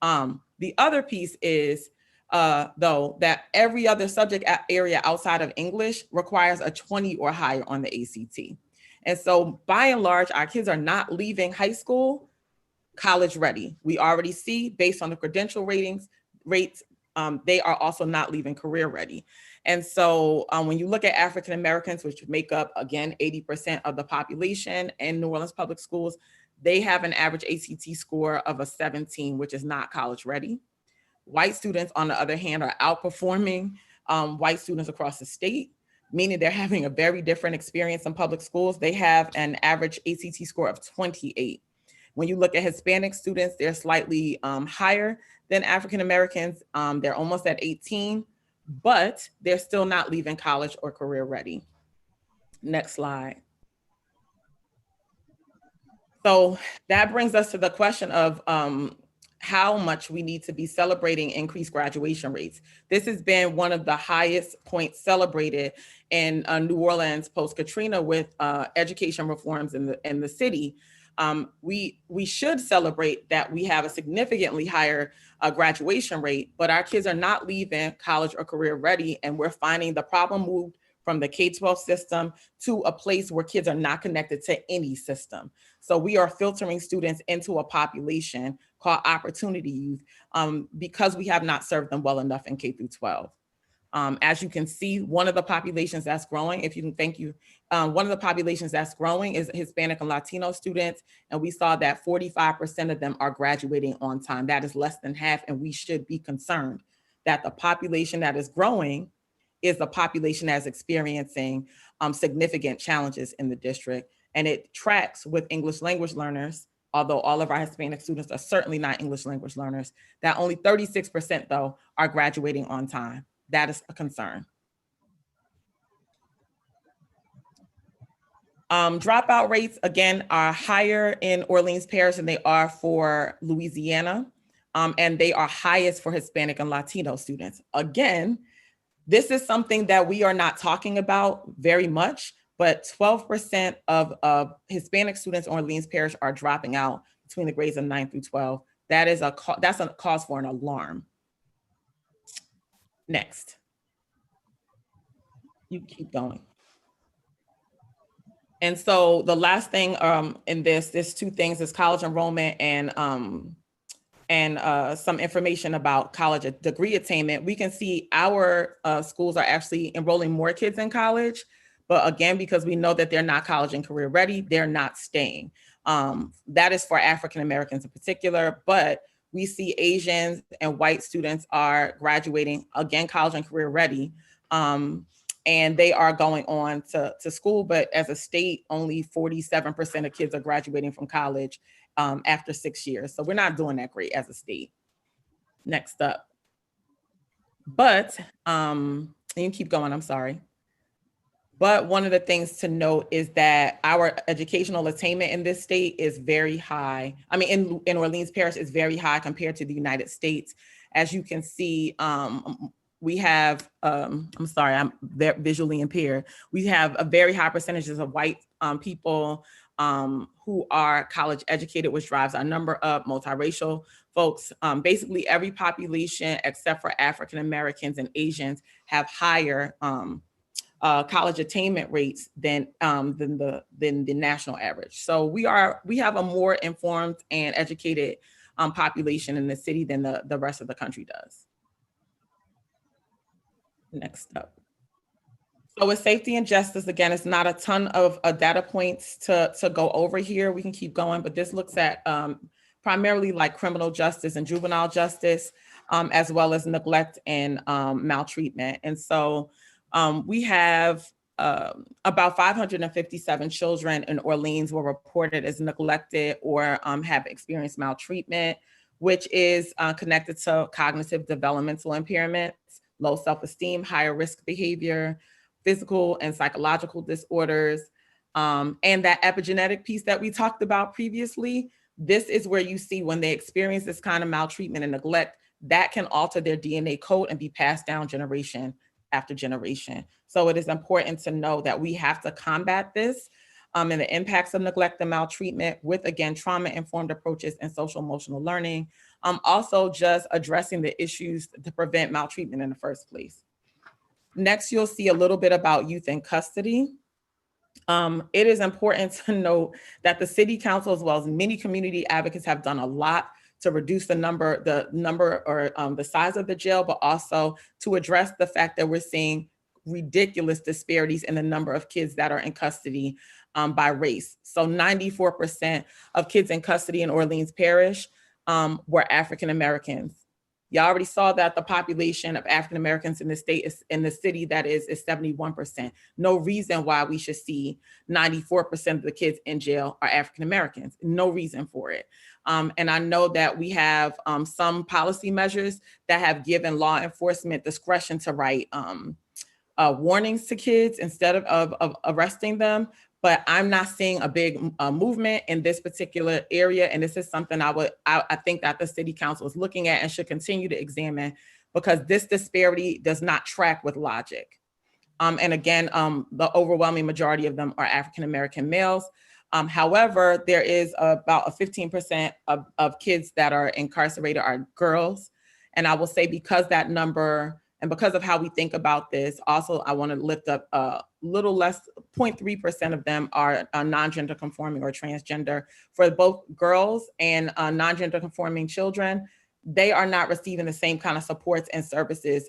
The other piece is, though, that every other subject area outside of English requires a 20 or higher on the ACT. And so by and large, our kids are not leaving high school college ready. We already see, based on the credential rates, they are also not leaving career ready. And so when you look at African Americans, which make up, again, 80% of the population in New Orleans public schools, they have an average ACT score of a 17, which is not college ready. White students, on the other hand, are outperforming white students across the state, meaning they're having a very different experience in public schools. They have an average ACT score of 28. When you look at Hispanic students, they're slightly higher than African Americans. They're almost at 18, but they're still not leaving college or career ready. Next slide. So that brings us to the question of how much we need to be celebrating increased graduation rates. This has been one of the highest points celebrated in New Orleans post-Katrina with education reforms in the city. We should celebrate that we have a significantly higher graduation rate, but our kids are not leaving college or career ready, and we're finding the problem moved from the K-12 system to a place where kids are not connected to any system. So we are filtering students into a population called opportunity youth because we have not served them well enough in K through 12. As you can see, one of the populations that's growing, if you can, thank you. One of the populations that's growing is Hispanic and Latino students. And we saw that 45% of them are graduating on time. That is less than half. And we should be concerned that the population that is growing is the population that's experiencing significant challenges in the district. And it tracks with English language learners, although all of our Hispanic students are certainly not English language learners, that only 36% though are graduating on time. That is a concern. Dropout rates, again, are higher in Orleans Parish than they are for Louisiana, and they are highest for Hispanic and Latino students. Again, this is something that we are not talking about very much, but 12% of Hispanic students in Orleans Parish are dropping out between the grades of 9 through 12. That's a cause for an alarm. Next. You keep going. And so the last thing in there's two things, is college enrollment and some information about college degree attainment. We can see our schools are actually enrolling more kids in college, but again, because we know that they're not college and career ready, they're not staying. That is for African Americans in particular, but we see Asians and white students are graduating, again, college and career ready. And they are going on to school, but as a state, only 47% of kids are graduating from college after 6 years. So we're not doing that great as a state. Next up. But, you can keep going, I'm sorry. But one of the things to note is that our educational attainment in this state is very high. I mean, in Orleans Parish is very high compared to the United States. As you can see, we have, I'm sorry, I'm visually impaired. We have a very high percentages of white people who are college educated, which drives our number up, multiracial folks. Basically every population except for African Americans and Asians have higher college attainment rates than the national average. So we have a more informed and educated population in the city than the rest of the country does. Next up. So with safety and justice, again, it's not a ton of data points to go over here. We can keep going, but this looks at primarily like criminal justice and juvenile justice, as well as neglect and maltreatment. And so we have about 557 children in Orleans were reported as neglected or have experienced maltreatment, which is connected to cognitive developmental impairments, low self-esteem, higher risk behavior, physical and psychological disorders, and that epigenetic piece that we talked about previously. This is where you see when they experience this kind of maltreatment and neglect, that can alter their DNA code and be passed down generation after generation. So it is important to know that we have to combat this and the impacts of neglect and maltreatment with, again, trauma-informed approaches and social emotional learning. Also just addressing the issues to prevent maltreatment in the first place. Next, you'll see a little bit about youth in custody. It is important to note that the city council, as well as many community advocates, have done a lot to reduce the number or the size of the jail, but also to address the fact that we're seeing ridiculous disparities in the number of kids that are in custody by race. So 94% of kids in custody in Orleans Parish were African Americans. You already saw that the population of African Americans in the state is in the city that is 71%. No reason why we should see 94% of the kids in jail are African Americans. No reason for it. And I know that we have some policy measures that have given law enforcement discretion to write warnings to kids instead of arresting them. but I'm not seeing a big movement in this particular area. And this is something I think that the city council is looking at and should continue to examine, because this disparity does not track with logic. And again, the overwhelming majority of them are African-American males. However, there is about a 15% of kids that are incarcerated are girls. And I will say, because that number, and because of how we think about this, also, I want to lift up a little less, 0.3% of them are non-gender conforming or transgender. For both girls and non-gender conforming children, they are not receiving the same kind of supports and services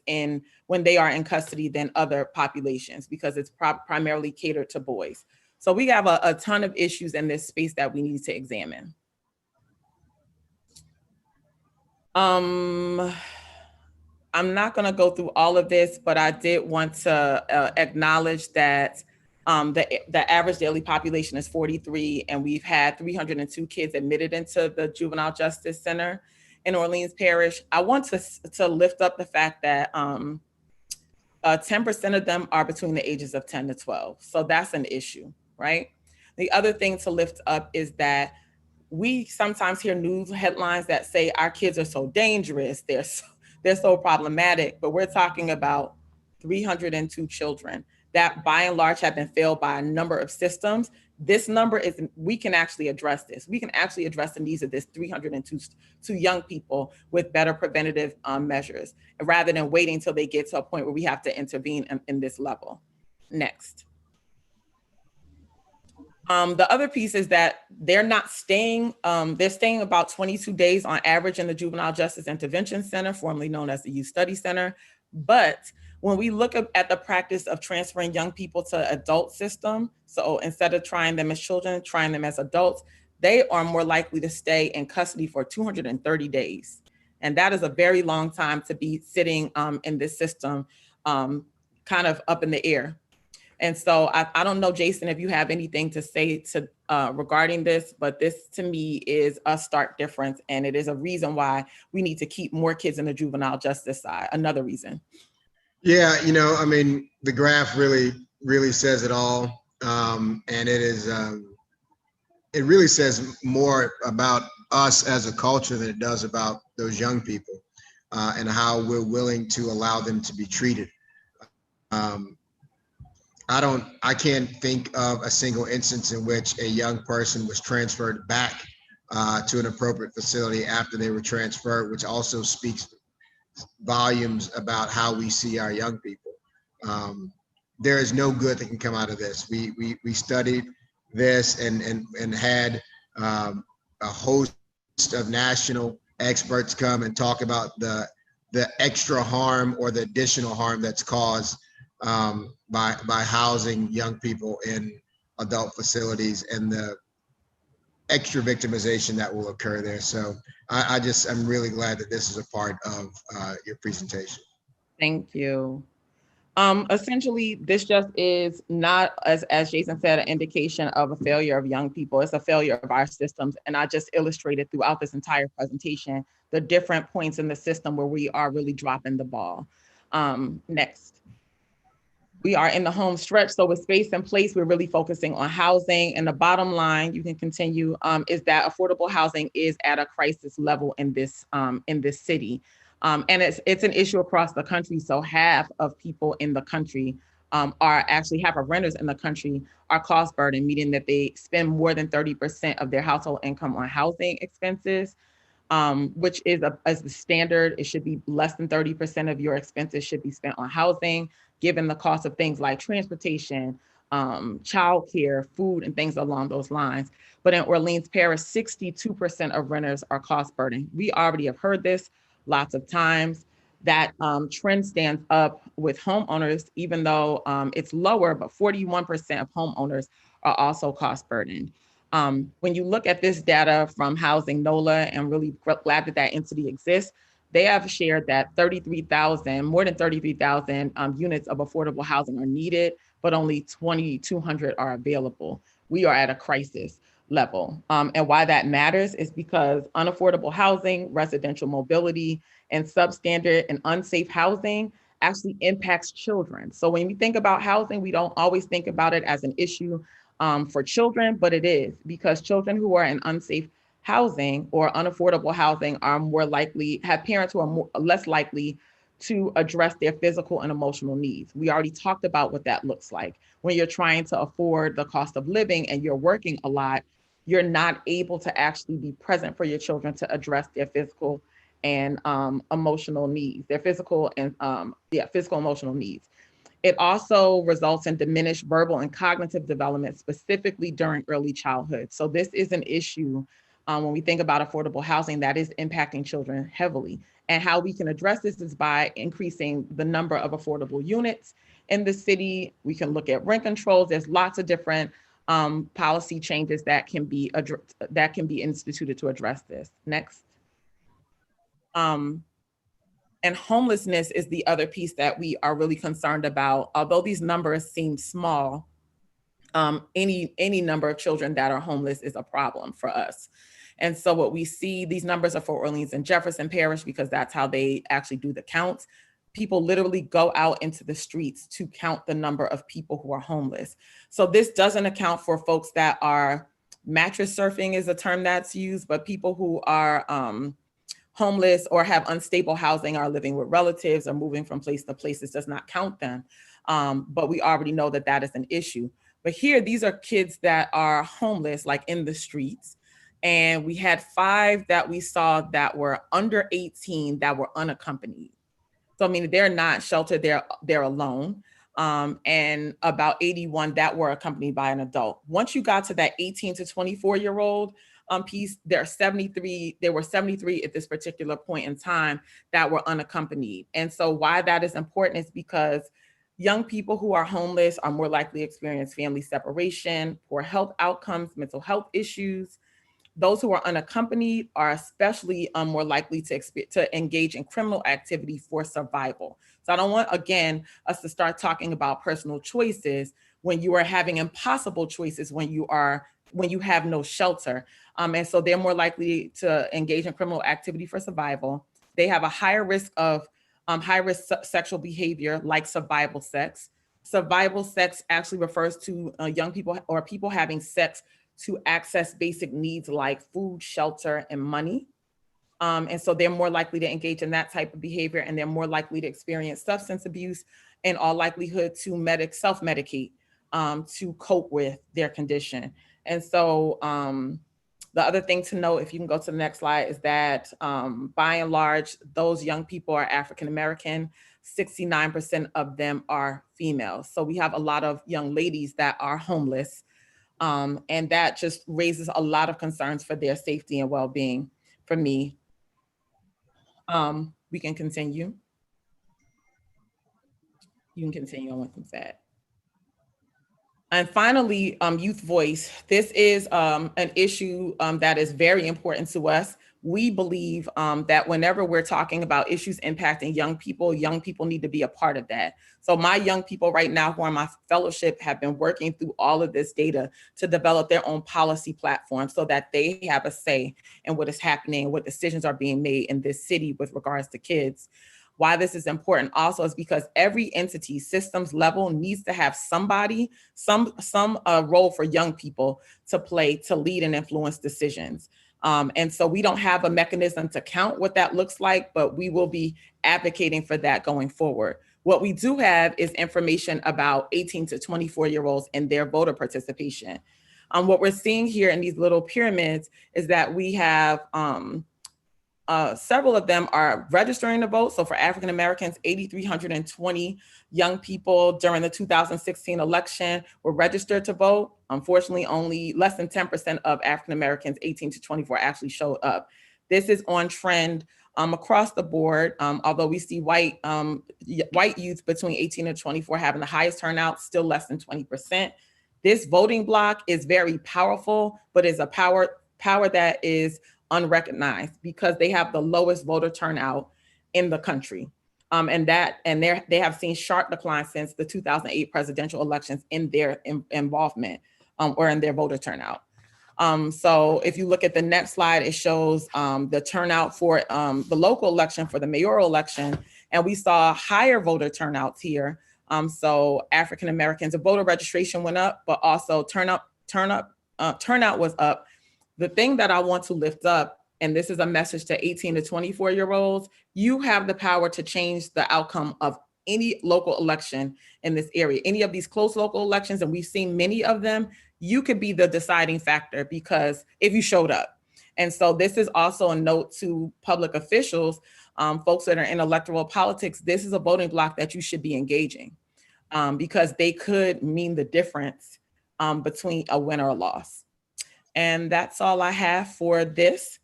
when they are in custody than other populations, because it's primarily catered to boys. So we have a ton of issues in this space that we need to examine. I'm not going to go through all of this, but I did want to acknowledge that the average daily population is 43, and we've had 302 kids admitted into the Juvenile Justice Center in Orleans Parish. I want to lift up the fact that 10% of them are between the ages of 10 to 12. So that's an issue, right? The other thing to lift up is that we sometimes hear news headlines that say our kids are so dangerous, they're so problematic, but we're talking about 302 children that by and large have been failed by a number of systems. This number is, we can actually address this. We can actually address the needs of this 302 young people with better preventative measures, rather than waiting until they get to a point where we have to intervene in this level. Next. The other piece is that they're not staying, they're staying about 22 days on average in the Juvenile Justice Intervention Center, formerly known as the Youth Study Center. But when we look at the practice of transferring young people to adult system, so instead of trying them as children, trying them as adults, they are more likely to stay in custody for 230 days. And that is a very long time to be sitting in this system, kind of up in the air. And so I don't know, Jason, if you have anything to say regarding this, but this to me is a stark difference. And it is a reason why we need to keep more kids in the juvenile justice side. Another reason. Yeah, I mean, the graph really says it all. And it really says more about us as a culture than it does about those young people and how we're willing to allow them to be treated. I can't think of a single instance in which a young person was transferred back to an appropriate facility after they were transferred, which also speaks volumes about how we see our young people. There is no good that can come out of this. We studied this and had a host of national experts come and talk about the extra harm or the additional harm that's caused by housing young people in adult facilities and the extra victimization that will occur there. So I'm really glad that this is a part of your presentation. Thank you. Essentially, this just is not, as Jason said, an indication of a failure of young people. It's a failure of our systems. And I just illustrated throughout this entire presentation the different points in the system where we are really dropping the ball. Next. We are in the home stretch. So with Space and Place, we're really focusing on housing. And the bottom line, you can continue, is that affordable housing is at a crisis level in this city. And it's an issue across the country. So half of people in the country half of renters in the country are cost burdened, meaning that they spend more than 30% of their household income on housing expenses, which is as the standard. It should be less than 30% of your expenses should be spent on housing, given the cost of things like transportation, childcare, food, and things along those lines. But in Orleans Parish, 62% of renters are cost burdened. We already have heard this lots of times. That trend stands up with homeowners, even though it's lower, but 41% of homeowners are also cost burdened. When you look at this data from Housing NOLA, and really glad that that entity exists, they have shared that more than 33,000 units of affordable housing are needed, but only 2,200 are available. We are at a crisis level. And why that matters is because unaffordable housing, residential mobility, and substandard and unsafe housing actually impacts children. So when we think about housing, we don't always think about it as an issue for children, but it is because children who are in unsafe housing or unaffordable housing are more likely, have parents who are less likely to address their physical and emotional needs. We already talked about what that looks like. When you're trying to afford the cost of living and you're working a lot, you're not able to actually be present for your children to address their physical and emotional needs, their physical and physical emotional needs. It also results in diminished verbal and cognitive development, specifically during early childhood. So this is an issue when we think about affordable housing that is impacting children heavily. And how we can address this is by increasing the number of affordable units in the city. We can look at rent controls. There's lots of different policy changes that can be instituted to address this. Next. And homelessness is the other piece that we are really concerned about. Although these numbers seem small, any number of children that are homeless is a problem for us. And so what we see, these numbers are for Orleans and Jefferson Parish because that's how they actually do the counts. People literally go out into the streets to count the number of people who are homeless. So this doesn't account for folks that are, mattress surfing is a term that's used, but people who are homeless or have unstable housing, are living with relatives or moving from place to place. This does not count them. But we already know that that is an issue. But here, these are kids that are homeless, like in the streets. And we had 5 that we saw that were under 18 that were unaccompanied. So, I mean, they're not sheltered, they're alone. And about 81 that were accompanied by an adult. Once you got to that 18 to 24-year-old piece, there were 73 at this particular point in time that were unaccompanied. And so why that is important is because young people who are homeless are more likely to experience family separation, poor health outcomes, mental health issues. Those who are unaccompanied are especially more likely to engage in criminal activity for survival. So I don't want, again, us to start talking about personal choices when you are having impossible choices when you have no shelter. And so they're more likely to engage in criminal activity for survival. They have a higher risk of high-risk sexual behavior like survival sex. Survival sex actually refers to young people or people having sex to access basic needs like food, shelter, and money. And so they're more likely to engage in that type of behavior, and they're more likely to experience substance abuse, in all likelihood to self-medicate to cope with their condition. And so the other thing to note, if you can go to the next slide, is that by and large, those young people are African-American. 69% of them are female. So we have a lot of young ladies that are homeless. And that just raises a lot of concerns for their safety and well-being for me. We can continue. You can continue on with that. And finally, youth voice. This is an issue that is very important to us. We believe that whenever we're talking about issues impacting young people need to be a part of that. So my young people right now who are in my fellowship have been working through all of this data to develop their own policy platform so that they have a say in what is happening, what decisions are being made in this city with regards to kids. Why this is important also is because every entity, systems level, needs to have somebody, some role for young people to play to lead and influence decisions. And so we don't have a mechanism to count what that looks like, but we will be advocating for that going forward. What we do have is information about 18 to 24-year-olds and their voter participation. What we're seeing here in these little pyramids is that we have several of them are registering to vote. So for African Americans, 8,320 young people during the 2016 election were registered to vote. Unfortunately, only less than 10% of African Americans 18 to 24 actually showed up. This is on trend across the board, although we see white youth between 18 and 24 having the highest turnout, still less than 20%. This voting bloc is very powerful, but is a power that is unrecognized because they have the lowest voter turnout in the country. And they have seen sharp decline since the 2008 presidential elections in their involvement or in their voter turnout. So if you look at the next slide, it shows the turnout for the local election, for the mayoral election, and we saw higher voter turnouts here. So African Americans, the voter registration went up, but also turnout turnout was up. The thing that I want to lift up, and this is a message to 18 to 24-year-olds, you have the power to change the outcome of any local election in this area, any of these close local elections, and we've seen many of them. You could be the deciding factor because if you showed up. And so this is also a note to public officials, folks that are in electoral politics. This is a voting block that you should be engaging because they could mean the difference between a win or a loss. And that's all I have for this.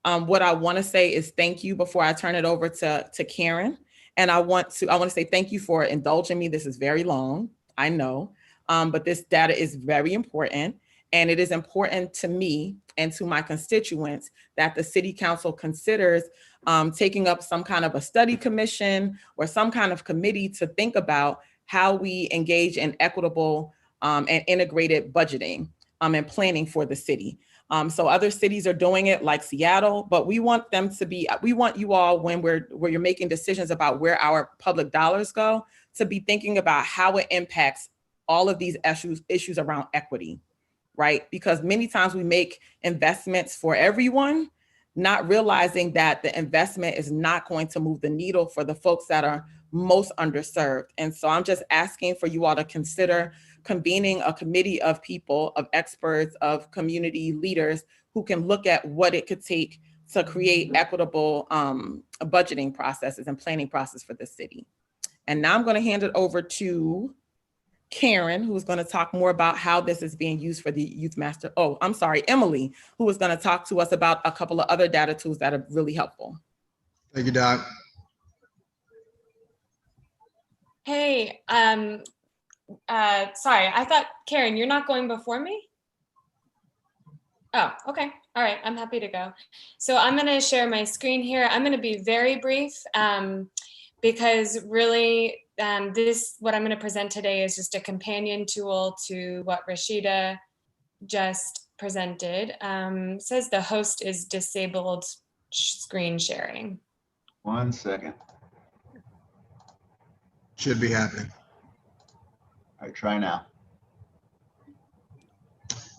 What I want to say is thank you before I turn it over to Karen. And I want to say thank you for indulging me. This is very long, I know, but this data is very important. And it is important to me and to my constituents that the city council considers taking up some kind of a study commission or some kind of committee to think about how we engage in equitable and integrated budgeting and planning for the city. So other cities are doing it like Seattle, but we want you all when you're making decisions about where our public dollars go to be thinking about how it impacts all of these issues around equity, right? Because many times we make investments for everyone, not realizing that the investment is not going to move the needle for the folks that are most underserved. And so I'm just asking for you all to consider convening a committee of people, of experts, of community leaders who can look at what it could take to create equitable budgeting processes and planning process for the city. And now I'm going to hand it over to Karen, who's going to talk more about how this is being used for the Youth Master. Oh, I'm sorry, Emily, who is going to talk to us about a couple of other data tools that are really helpful. Thank you, Doc. Hey, sorry, I thought, Karen, you're not going before me? Oh, okay. All right, I'm happy to go. So I'm going to share my screen here. I'm going to be very brief because really what I'm going to present today is just a companion tool to what Rashida just presented. It says the host is disabled screen sharing. 1 second. Should be happening. All right, try now.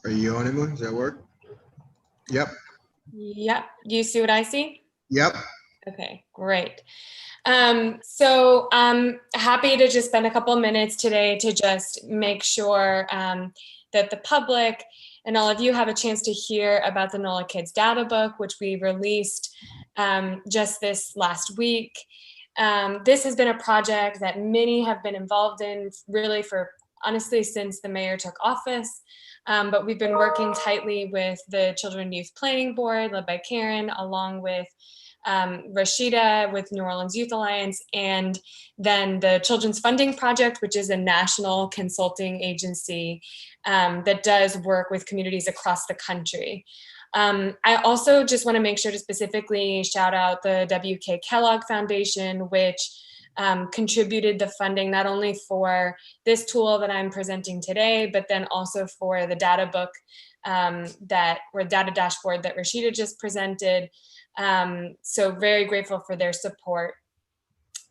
Are you on, Emily? Does that work? Yep. Yep. Do you see what I see? Yep. Okay, great. So I'm happy to just spend a couple of minutes today to just make sure that the public and all of you have a chance to hear about the NOLA Kids Data Book, which we released just this last week. This has been a project that many have been involved in really for honestly since the mayor took office. But we've been working tightly with the Children and Youth Planning Board led by Karen, along with Rashida with New Orleans Youth Alliance, and then the Children's Funding Project, which is a national consulting agency that does work with communities across the country. I also just want to make sure to specifically shout out the W.K. Kellogg Foundation, which contributed the funding not only for this tool that I'm presenting today, but then also for the data book data dashboard that Rashida just presented. So very grateful for their support.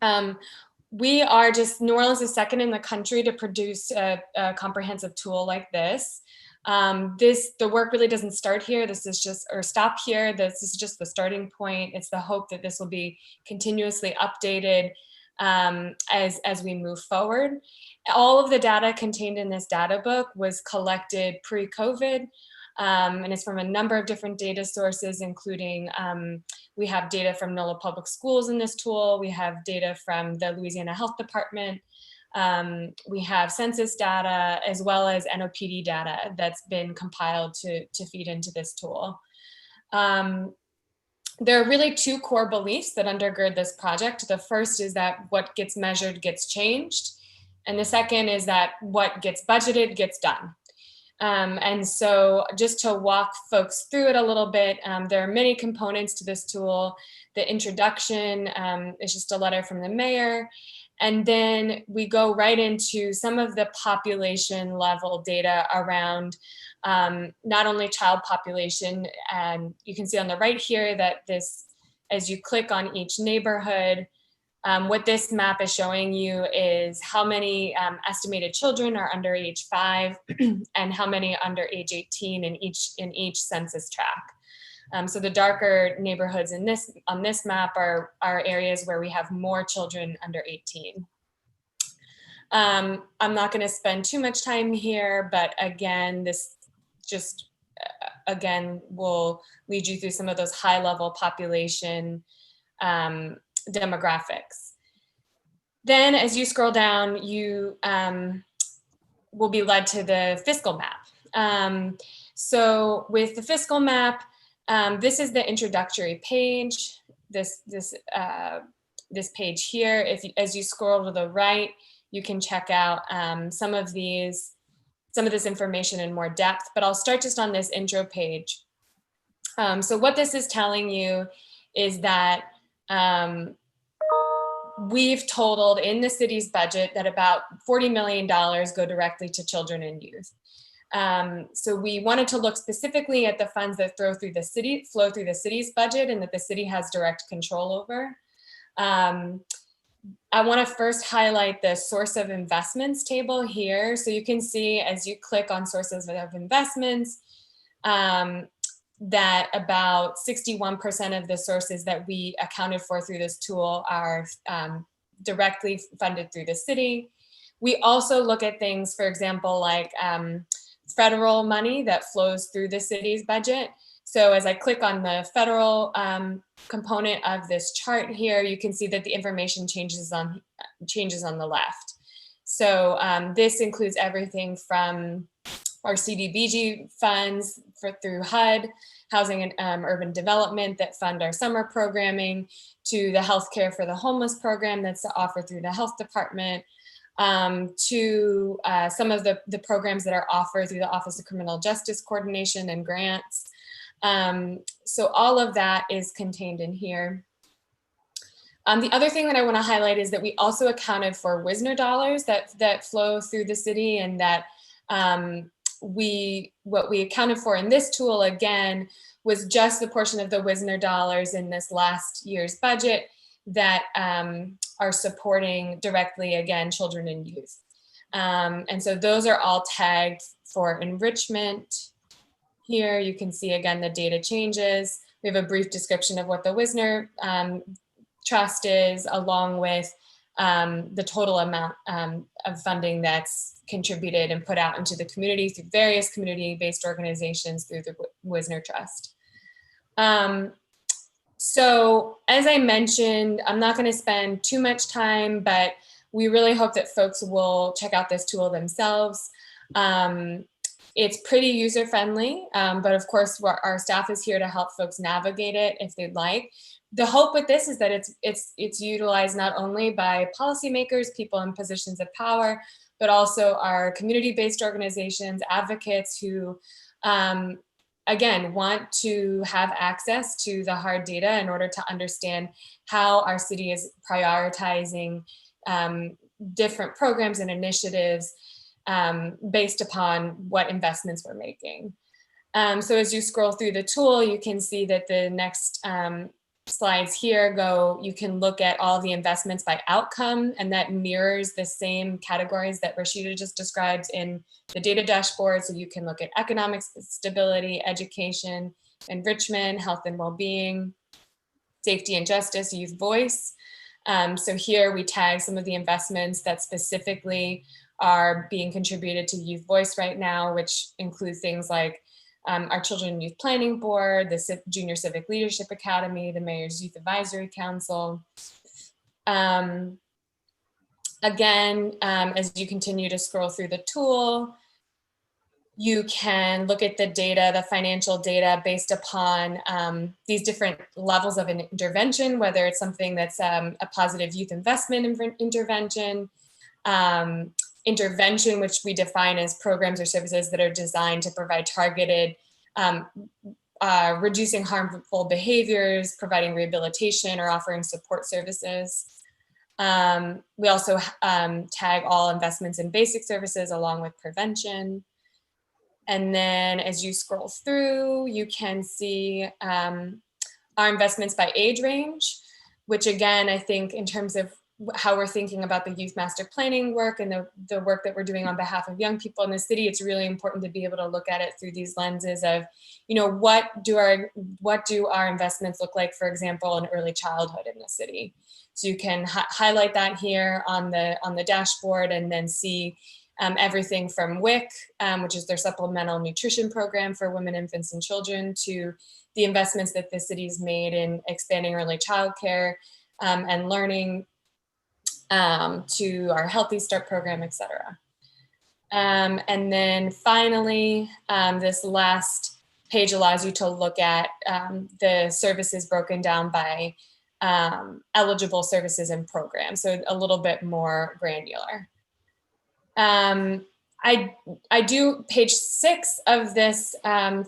New Orleans is second in the country to produce a comprehensive tool like this. The work really doesn't start here. Stop here. This is just the starting point. It's the hope that this will be continuously updated as we move forward. All of the data contained in this data book was collected pre-COVID, and it's from a number of different data sources, including we have data from NOLA Public Schools in this tool. We have data from the Louisiana Health Department. We have census data as well as NOPD data that's been compiled to feed into this tool. There are really two core beliefs that undergird this project. The first is that what gets measured gets changed. And the second is that what gets budgeted gets done. And so just to walk folks through it a little bit, there are many components to this tool. The introduction is just a letter from the mayor. And then we go right into some of the population level data around not only child population, and you can see on the right here that this, as you click on each neighborhood, What this map is showing you is how many estimated children are under age 5 and how many under age 18 in each census tract. So the darker neighborhoods on this map are areas where we have more children under 18. I'm not going to spend too much time here, but again, this just again will lead you through some of those high-level population demographics. Then as you scroll down, you will be led to the fiscal map. So with the fiscal map, this is the introductory page. This page here, as you scroll to the right, you can check out some of this information in more depth, but I'll start just on this intro page. So what this is telling you is that we've totaled in the city's budget that about $40 million go directly to children and youth. So we wanted to look specifically at the funds that flow through the city's budget and that the city has direct control over. I want to first highlight the source of investments table here. So you can see as you click on sources of investments, that about 61% of the sources that we accounted for through this tool are directly funded through the city. We also look at things, for example, like federal money that flows through the city's budget. So as I click on the federal component of this chart here, you can see that the information changes on the left. So this includes everything from our CDBG funds through HUD, Housing and Urban Development, that fund our summer programming, to the Healthcare for the Homeless program that's offered through the health department, to some of the programs that are offered through the Office of Criminal Justice Coordination and grants. So all of that is contained in here. The other thing that I want to highlight is that we also accounted for Wisner dollars that flow through the city, and that what we accounted for in this tool, again, was just the portion of the Wisner dollars in this last year's budget that are supporting directly, again, children and youth. And so those are all tagged for enrichment. Here you can see, again, the data changes. We have a brief description of what the Wisner Trust is, along with the total amount of funding that's contributed and put out into the community through various community-based organizations through the Wisner Trust. So as I mentioned, I'm not going to spend too much time, but we really hope that folks will check out this tool themselves. It's pretty user-friendly, but of course our staff is here to help folks navigate it if they'd like. The hope with this is that it's utilized not only by policymakers, people in positions of power, but also our community-based organizations, advocates who, again, want to have access to the hard data in order to understand how our city is prioritizing different programs and initiatives based upon what investments we're making. So as you scroll through the tool, you can see that the next slides here you can look at all the investments by outcome, and that mirrors the same categories that Rashida just described in the data dashboard. So you can look at economic stability, education, enrichment, health and well-being, safety and justice, youth voice. So here we tag some of the investments that specifically are being contributed to Youth Voice right now, which include things like our Children and Youth Planning Board, the Junior Civic Leadership Academy, the Mayor's Youth Advisory Council. Again, as you continue to scroll through the tool, you can look at the data, the financial data, based upon these different levels of an intervention, whether it's something that's a positive youth investment intervention, intervention, which we define as programs or services that are designed to provide targeted, reducing harmful behaviors, providing rehabilitation, or offering support services. We also tag all investments in basic services along with prevention. And then as you scroll through, you can see our investments by age range. which again, I think in terms of how we're thinking about the youth master planning work and the work that we're doing on behalf of young people in the city, it's really important to be able to look at it through these lenses of, you know, what do our investments look like, for example, in early childhood in the city. So you can highlight that here on the dashboard, and then see everything from WIC, which is their supplemental nutrition program for women, infants, and children, to the investments that the city's made in expanding early childcare and learning, to our Healthy Start program, et cetera. And then finally, this last page allows you to look at the services broken down by eligible services and programs, so a little bit more granular. I do page 6 of this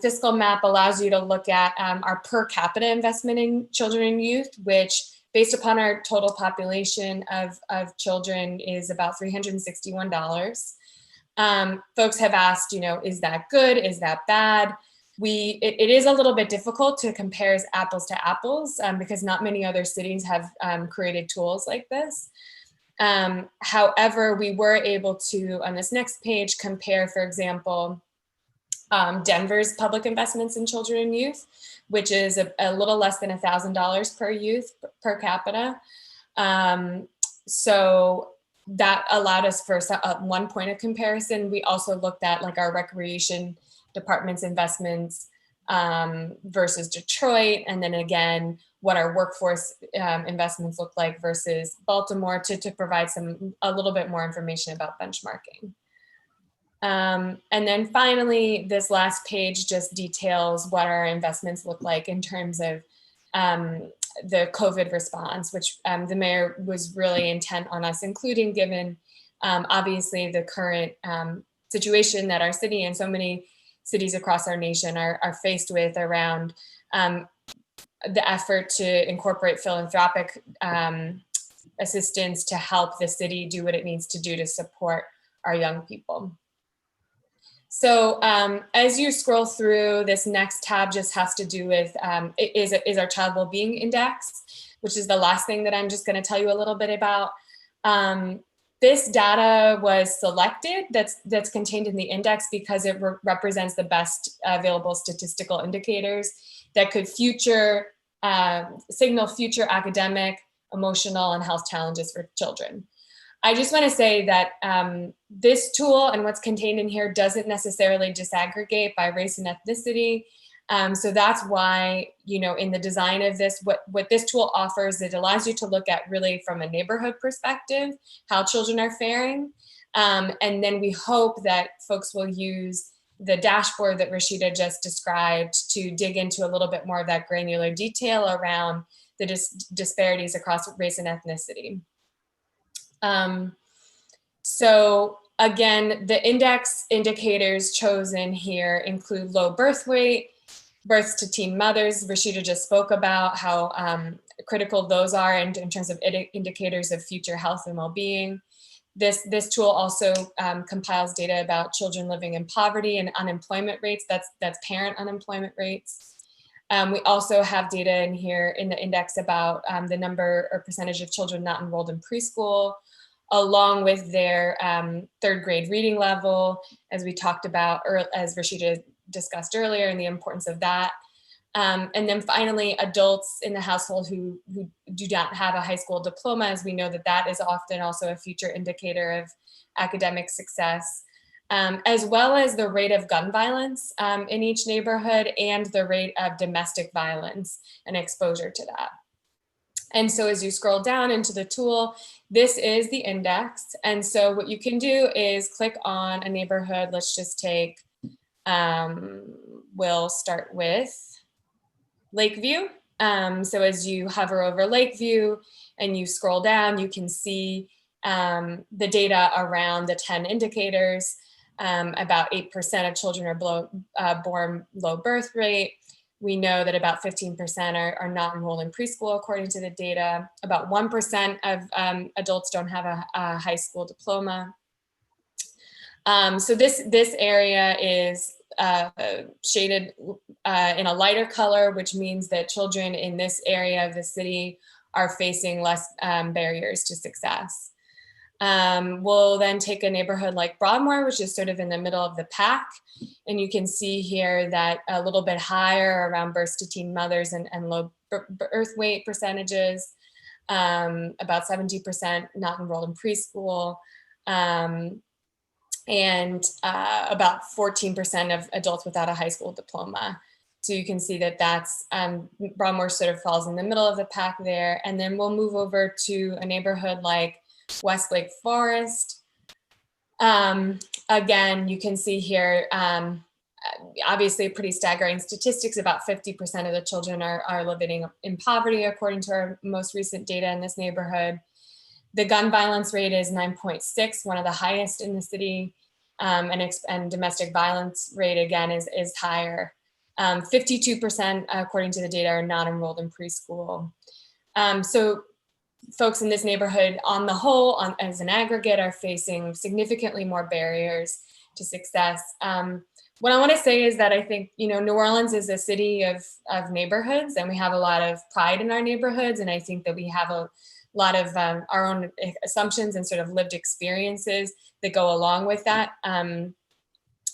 fiscal map allows you to look at our per capita investment in children and youth, which based upon our total population of children is about $361. Folks have asked, you know, is that good? Is that bad? It is a little bit difficult to compare apples to apples because not many other cities have created tools like this. However, we were able to, on this next page, compare, for example, Denver's public investments in children and youth, which is a little less than $1,000 per youth per capita. So that allowed us for 1 point of comparison. We also looked at like our recreation department's investments versus Detroit, and then again, what our workforce investments look like versus Baltimore to provide a little bit more information about benchmarking. And then finally, this last page just details what our investments look like in terms of the COVID response, which the mayor was really intent on us including, given obviously the current situation that our city and so many cities across our nation are faced with around the effort to incorporate philanthropic assistance to help the city do what it needs to do to support our young people. So as you scroll through, this next tab just has to do with is our child well-being index, which is the last thing that I'm just going to tell you a little bit about. This data was selected, that's contained in the index, because it represents the best available statistical indicators that could signal future academic, emotional, and health challenges for children. I just want to say that this tool and what's contained in here doesn't necessarily disaggregate by race and ethnicity. So that's why, you know, in the design of this, what this tool offers, it allows you to look at really from a neighborhood perspective, how children are faring. And then we hope that folks will use the dashboard that Rashida just described to dig into a little bit more of that granular detail around the disparities across race and ethnicity. So again, the index indicators chosen here include low birth weight, births to teen mothers. Rashida just spoke about how critical those are in terms of indicators of future health and well-being. This tool also compiles data about children living in poverty and unemployment rates. That's parent unemployment rates. We also have data in here in the index about the number or percentage of children not enrolled in preschool, along with their third grade reading level, as we talked about, or as Rashida discussed earlier, and the importance of that. And then finally, adults in the household who do not have a high school diploma, as we know that is often also a future indicator of academic success, as well as the rate of gun violence in each neighborhood and the rate of domestic violence and exposure to that. And so as you scroll down into the tool, this is the index. And so what you can do is click on a neighborhood. Let's just take, we'll start with Lakeview. So as you hover over Lakeview and you scroll down, you can see the data around the 10 indicators. About 8% of children are born low birth rate. We know that about 15% are not enrolled in preschool, according to the data. About 1% of adults don't have a high school diploma. So this area is shaded in a lighter color, which means that children in this area of the city are facing less barriers to success. We'll then take a neighborhood like Broadmoor, which is sort of in the middle of the pack. And you can see here that a little bit higher around births to teen mothers and low birth weight percentages, about 70% not enrolled in preschool, and about 14% of adults without a high school diploma. So you can see that that's, Broadmoor sort of falls in the middle of the pack there. And then we'll move over to a neighborhood like Westlake Forest. Again, you can see here, obviously pretty staggering statistics. About 50% of the children are living in poverty, according to our most recent data in this neighborhood. The gun violence rate is 9.6, one of the highest in the city, and domestic violence rate, again, is higher. 52%, according to the data, are not enrolled in preschool. So folks in this neighborhood, on the whole, as an aggregate, are facing significantly more barriers to success. What I want to say is that I think, New Orleans is a city of neighborhoods, and we have a lot of pride in our neighborhoods. And I think that we have a lot of our own assumptions and sort of lived experiences that go along with that,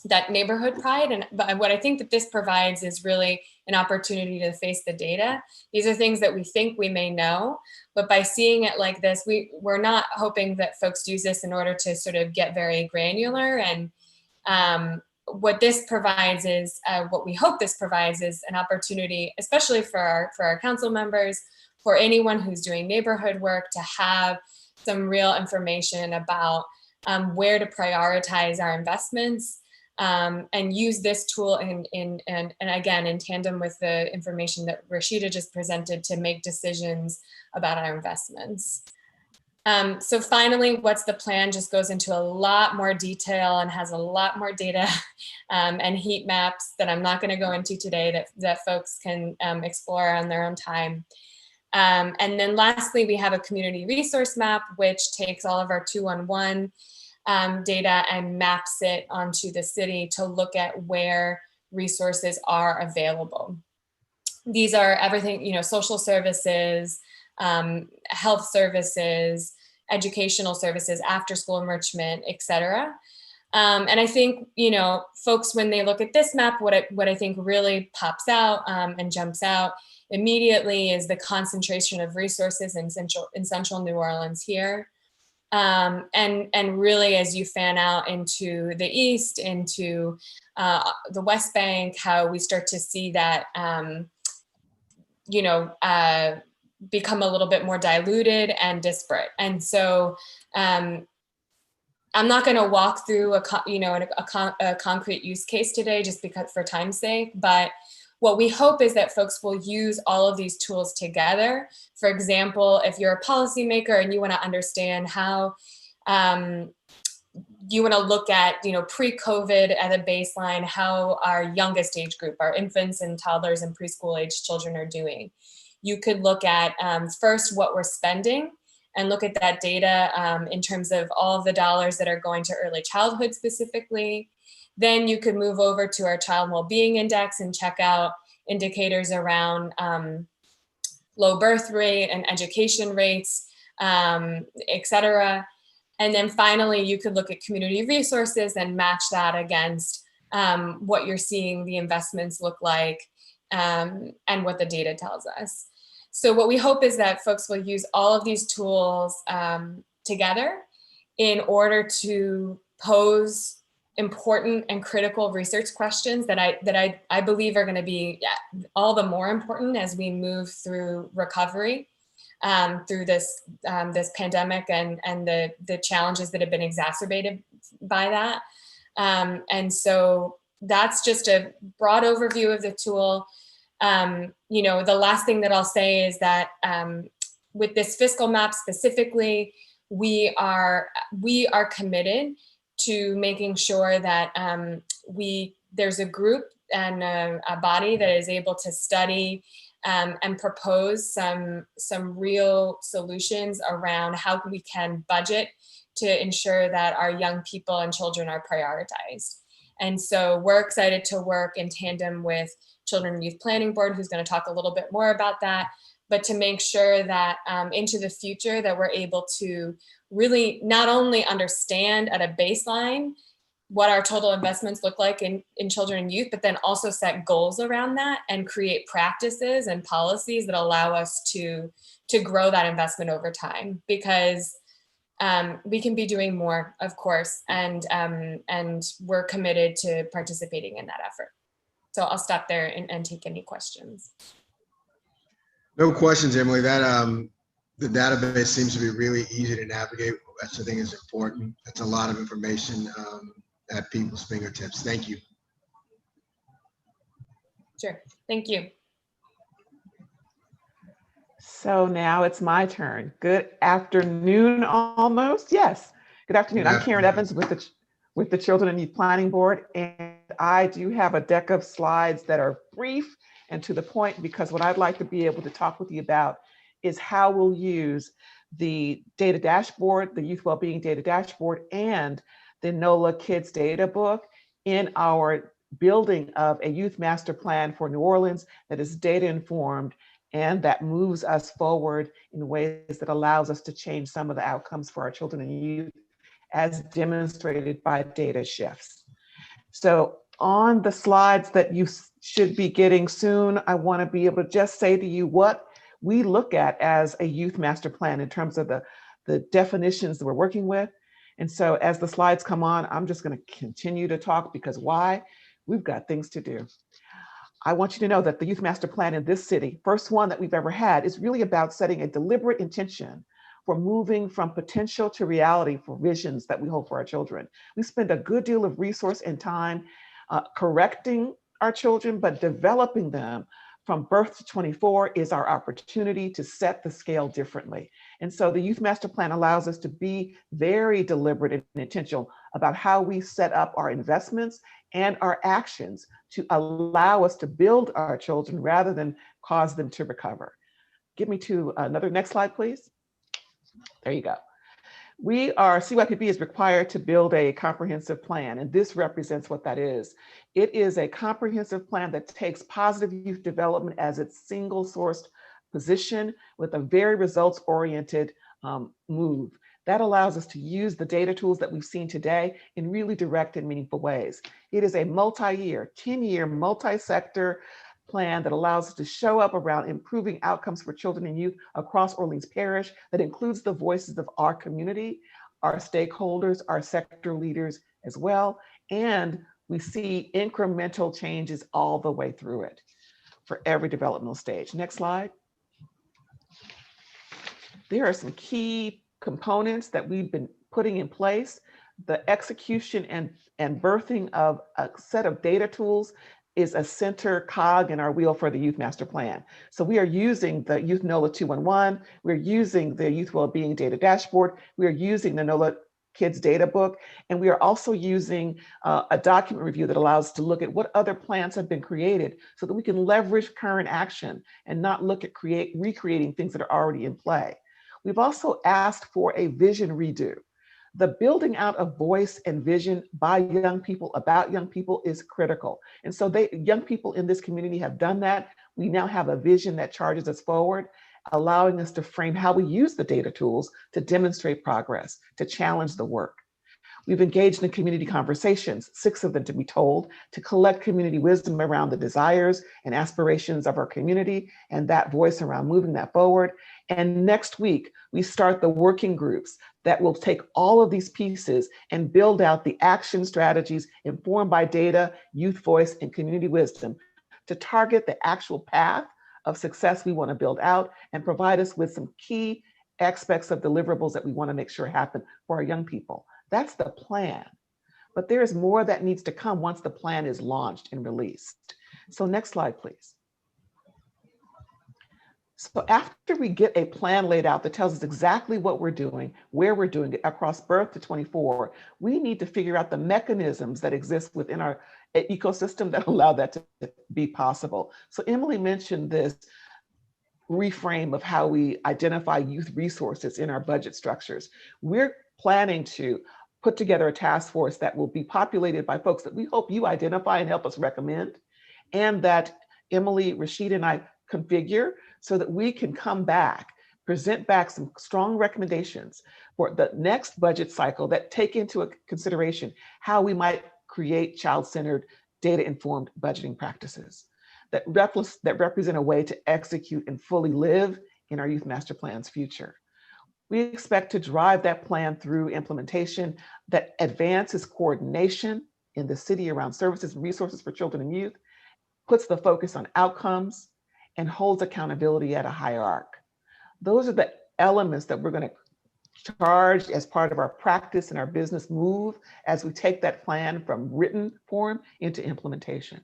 that neighborhood pride. But what I think that this provides is really an opportunity to face the data. These are things that we think we may know, but by seeing it like this, we're not hoping that folks use this in order to sort of get very granular. And what this provides is, what we hope this provides is an opportunity, especially for our council members, for anyone who's doing neighborhood work, to have some real information about where to prioritize our investments, and use this tool and again, in tandem with the information that Rashida just presented, to make decisions about our investments. So finally, what's the plan just goes into a lot more detail and has a lot more data and heat maps that I'm not going to go into today, that folks can explore on their own time. And then lastly, we have a community resource map, which takes all of our 211 data and maps it onto the city to look at where resources are available. These are everything, social services, health services, educational services, after school enrichment, et cetera. And I think, folks, when they look at this map, what I think really pops out and jumps out immediately is the concentration of resources in central New Orleans here. And really, as you fan out into the east, into the West Bank, how we start to see that, become a little bit more diluted and disparate. And so I'm not going to walk through a concrete use case today, just because for time's sake, but what we hope is that folks will use all of these tools together. For example, if you're a policymaker and you want to understand how you want to look at, pre-COVID at a baseline, how our youngest age group, our infants and toddlers and preschool age children are doing. You could look at first what we're spending and look at that data in terms of all of the dollars that are going to early childhood specifically. Then you could move over to our child well-being index and check out indicators around low birth rate and education rates, et cetera. And then finally, you could look at community resources and match that against what you're seeing the investments look like and what the data tells us. So what we hope is that folks will use all of these tools together in order to pose important and critical research questions that I believe are going to be all the more important as we move through recovery, through this pandemic and the challenges that have been exacerbated by that. And so that's just a broad overview of the tool. The last thing that I'll say is that with this fiscal map specifically, we are committed to making sure that there's a group and a body that is able to study and propose some real solutions around how we can budget to ensure that our young people and children are prioritized. And so we're excited to work in tandem with Children and Youth Planning Board, who's going to talk a little bit more about that. but to make sure that into the future that we're able to really not only understand at a baseline what our total investments look like in children and youth, but then also set goals around that and create practices and policies that allow us to grow that investment over time. Because we can be doing more, of course, and we're committed to participating in that effort. So I'll stop there and take any questions. No questions, Emily. That the database seems to be really easy to navigate. That's the thing is important. That's a lot of information at people's fingertips. Thank you. Sure. Thank you. So now it's my turn. Good afternoon, almost. Yes. Good afternoon. I'm Karen Evans with the Children and Youth Planning Board, and I do have a deck of slides that are brief and to the point, because what I'd like to be able to talk with you about is how we'll use the data dashboard, the Youth Wellbeing Data Dashboard, and the NOLA Kids Data Book in our building of a youth master plan for New Orleans that is data informed and that moves us forward in ways that allows us to change some of the outcomes for our children and youth as demonstrated by data shifts. So on the slides that you should be getting soon, I want to be able to just say to you what we look at as a youth master plan in terms of the definitions that we're working with. And so as the slides come on, I'm just going to continue to talk, because why? We've got things to do. I want you to know that the Youth Master Plan in this city, first one that we've ever had, is really about setting a deliberate intention for moving from potential to reality for visions that we hold for our children. We spend a good deal of resource and time correcting our children, but developing them from birth to 24 is our opportunity to set the scale differently. And so the Youth Master Plan allows us to be very deliberate and intentional about how we set up our investments and our actions to allow us to build our children rather than cause them to recover. Give me to another next slide, please. There you go. CYPB is required to build a comprehensive plan, and this represents what that is. It is a comprehensive plan that takes positive youth development as its single sourced position with a very results-oriented move. That allows us to use the data tools that we've seen today in really direct and meaningful ways. It is a multi-year, 10-year, multi-sector plan that allows us to show up around improving outcomes for children and youth across Orleans Parish, that includes the voices of our community, our stakeholders, our sector leaders as well. And we see incremental changes all the way through it for every developmental stage. Next slide. There are some key components that we've been putting in place. The execution and birthing of a set of data tools is a center cog in our wheel for the Youth Master Plan. So we are using the Youth NOLA 211, we're using the Youth Wellbeing Data Dashboard, we are using the NOLA Kids Data Book, and we are also using a document review that allows us to look at what other plans have been created so that we can leverage current action and not look at recreating things that are already in play. We've also asked for a vision redo. The building out of voice and vision by young people about young people is critical. And so young people in this community have done that. We now have a vision that charges us forward, allowing us to frame how we use the data tools to demonstrate progress, to challenge the work. We've engaged in community conversations, 6 of them to be told, to collect community wisdom around the desires and aspirations of our community and that voice around moving that forward. And next week, we start the working groups that will take all of these pieces and build out the action strategies informed by data, youth voice, and community wisdom to target the actual path of success we want to build out and provide us with some key aspects of deliverables that we want to make sure happen for our young people. That's the plan. But there is more that needs to come once the plan is launched and released. So next slide, please. So after we get a plan laid out that tells us exactly what we're doing, where we're doing it across birth to 24, we need to figure out the mechanisms that exist within our ecosystem that allow that to be possible. So Emily mentioned this reframe of how we identify youth resources in our budget structures. We're planning to put together a task force that will be populated by folks that we hope you identify and help us recommend, and that Emily, Rashid, and I configure so that we can come back, present back some strong recommendations for the next budget cycle that take into consideration how we might create child-centered, data-informed budgeting practices that represent a way to execute and fully live in our Youth Master Plan's future. We expect to drive that plan through implementation that advances coordination in the city around services and resources for children and youth, puts the focus on outcomes, and holds accountability at a higher arc. Those are the elements that we're going to charge as part of our practice and our business move as we take that plan from written form into implementation.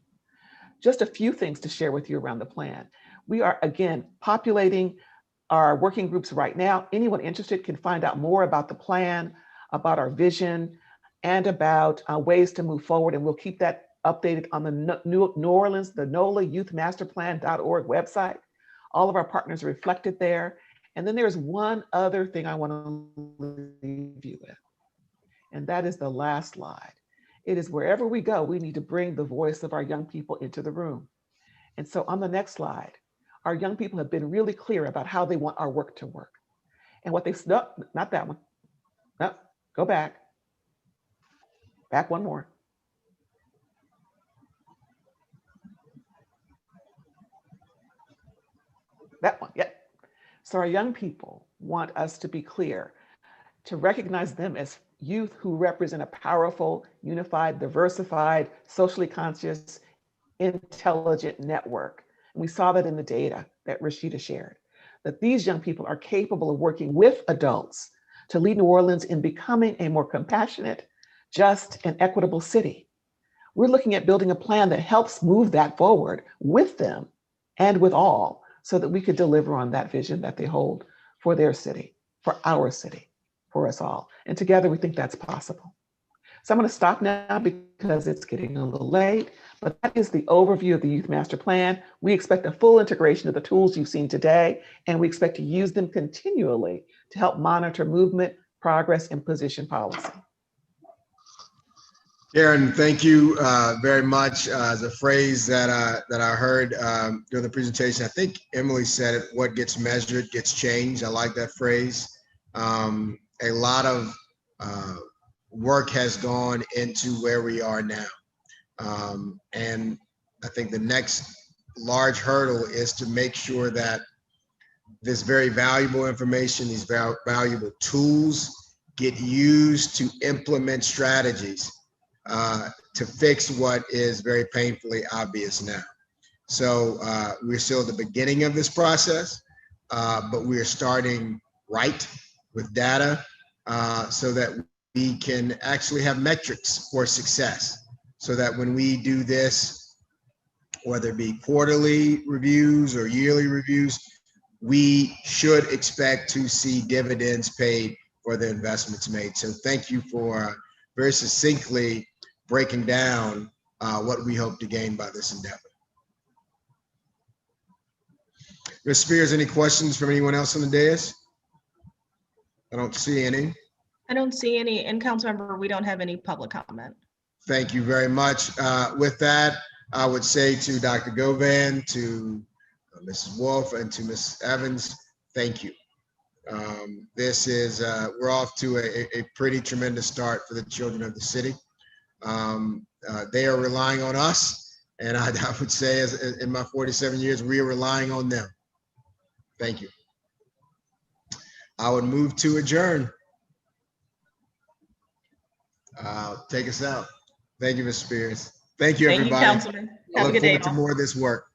Just a few things to share with you around the plan. We are, again, populating our working groups right now. Anyone interested can find out more about the plan, about our vision, and about ways to move forward. And we'll keep that updated on the New Orleans, the NOLA youthmasterplan.org website. All of our partners are reflected there. And then there's one other thing I want to leave you with, and that is the last slide. It is wherever we go, we need to bring the voice of our young people into the room. And so on the next slide, our young people have been really clear about how they want our work to work. And what they've, no, not that one. No, go back. Back one more. That one, yeah. So our young people want us to be clear, to recognize them as youth who represent a powerful, unified, diversified, socially conscious, intelligent network. And we saw that in the data that Rashida shared, that these young people are capable of working with adults to lead New Orleans in becoming a more compassionate, just, and equitable city. We're looking at building a plan that helps move that forward with them and with all, so that we could deliver on that vision that they hold for their city, for our city, for us all. And together we think that's possible. So I'm going to stop now because it's getting a little late, but that is the overview of the Youth Master Plan. We expect a full integration of the tools you've seen today, and we expect to use them continually to help monitor movement, progress, and position policy. Karen, thank you very much. As a phrase that I heard during the presentation, I think Emily said it, what gets measured gets changed. I like that phrase. A lot of work has gone into where we are now. And I think the next large hurdle is to make sure that this very valuable information, these valuable tools get used to implement strategies to fix what is very painfully obvious now. So we're still at the beginning of this process, but we are starting right with data so that we can actually have metrics for success, so that when we do this, whether it be quarterly reviews or yearly reviews, we should expect to see dividends paid for the investments made. So thank you for very succinctly breaking down what we hope to gain by this endeavor. Ms. Spears, any questions from anyone else on the dais? I don't see any. I don't see any. And Councilmember, we don't have any public comment. Thank you very much. With that, I would say to Dr. Govan, to Mrs. Wolf, and to Ms. Evans, thank you. This is, we're off to a pretty tremendous start for the children of the city. They are relying on us, and I would say, as in my 47 years, we are relying on them. Thank you. I would move to adjourn. Take us out. Thank you, Ms. Spears. Thank you, everybody. Thank you, Councilman. I Have a look good day. forward to more of this work.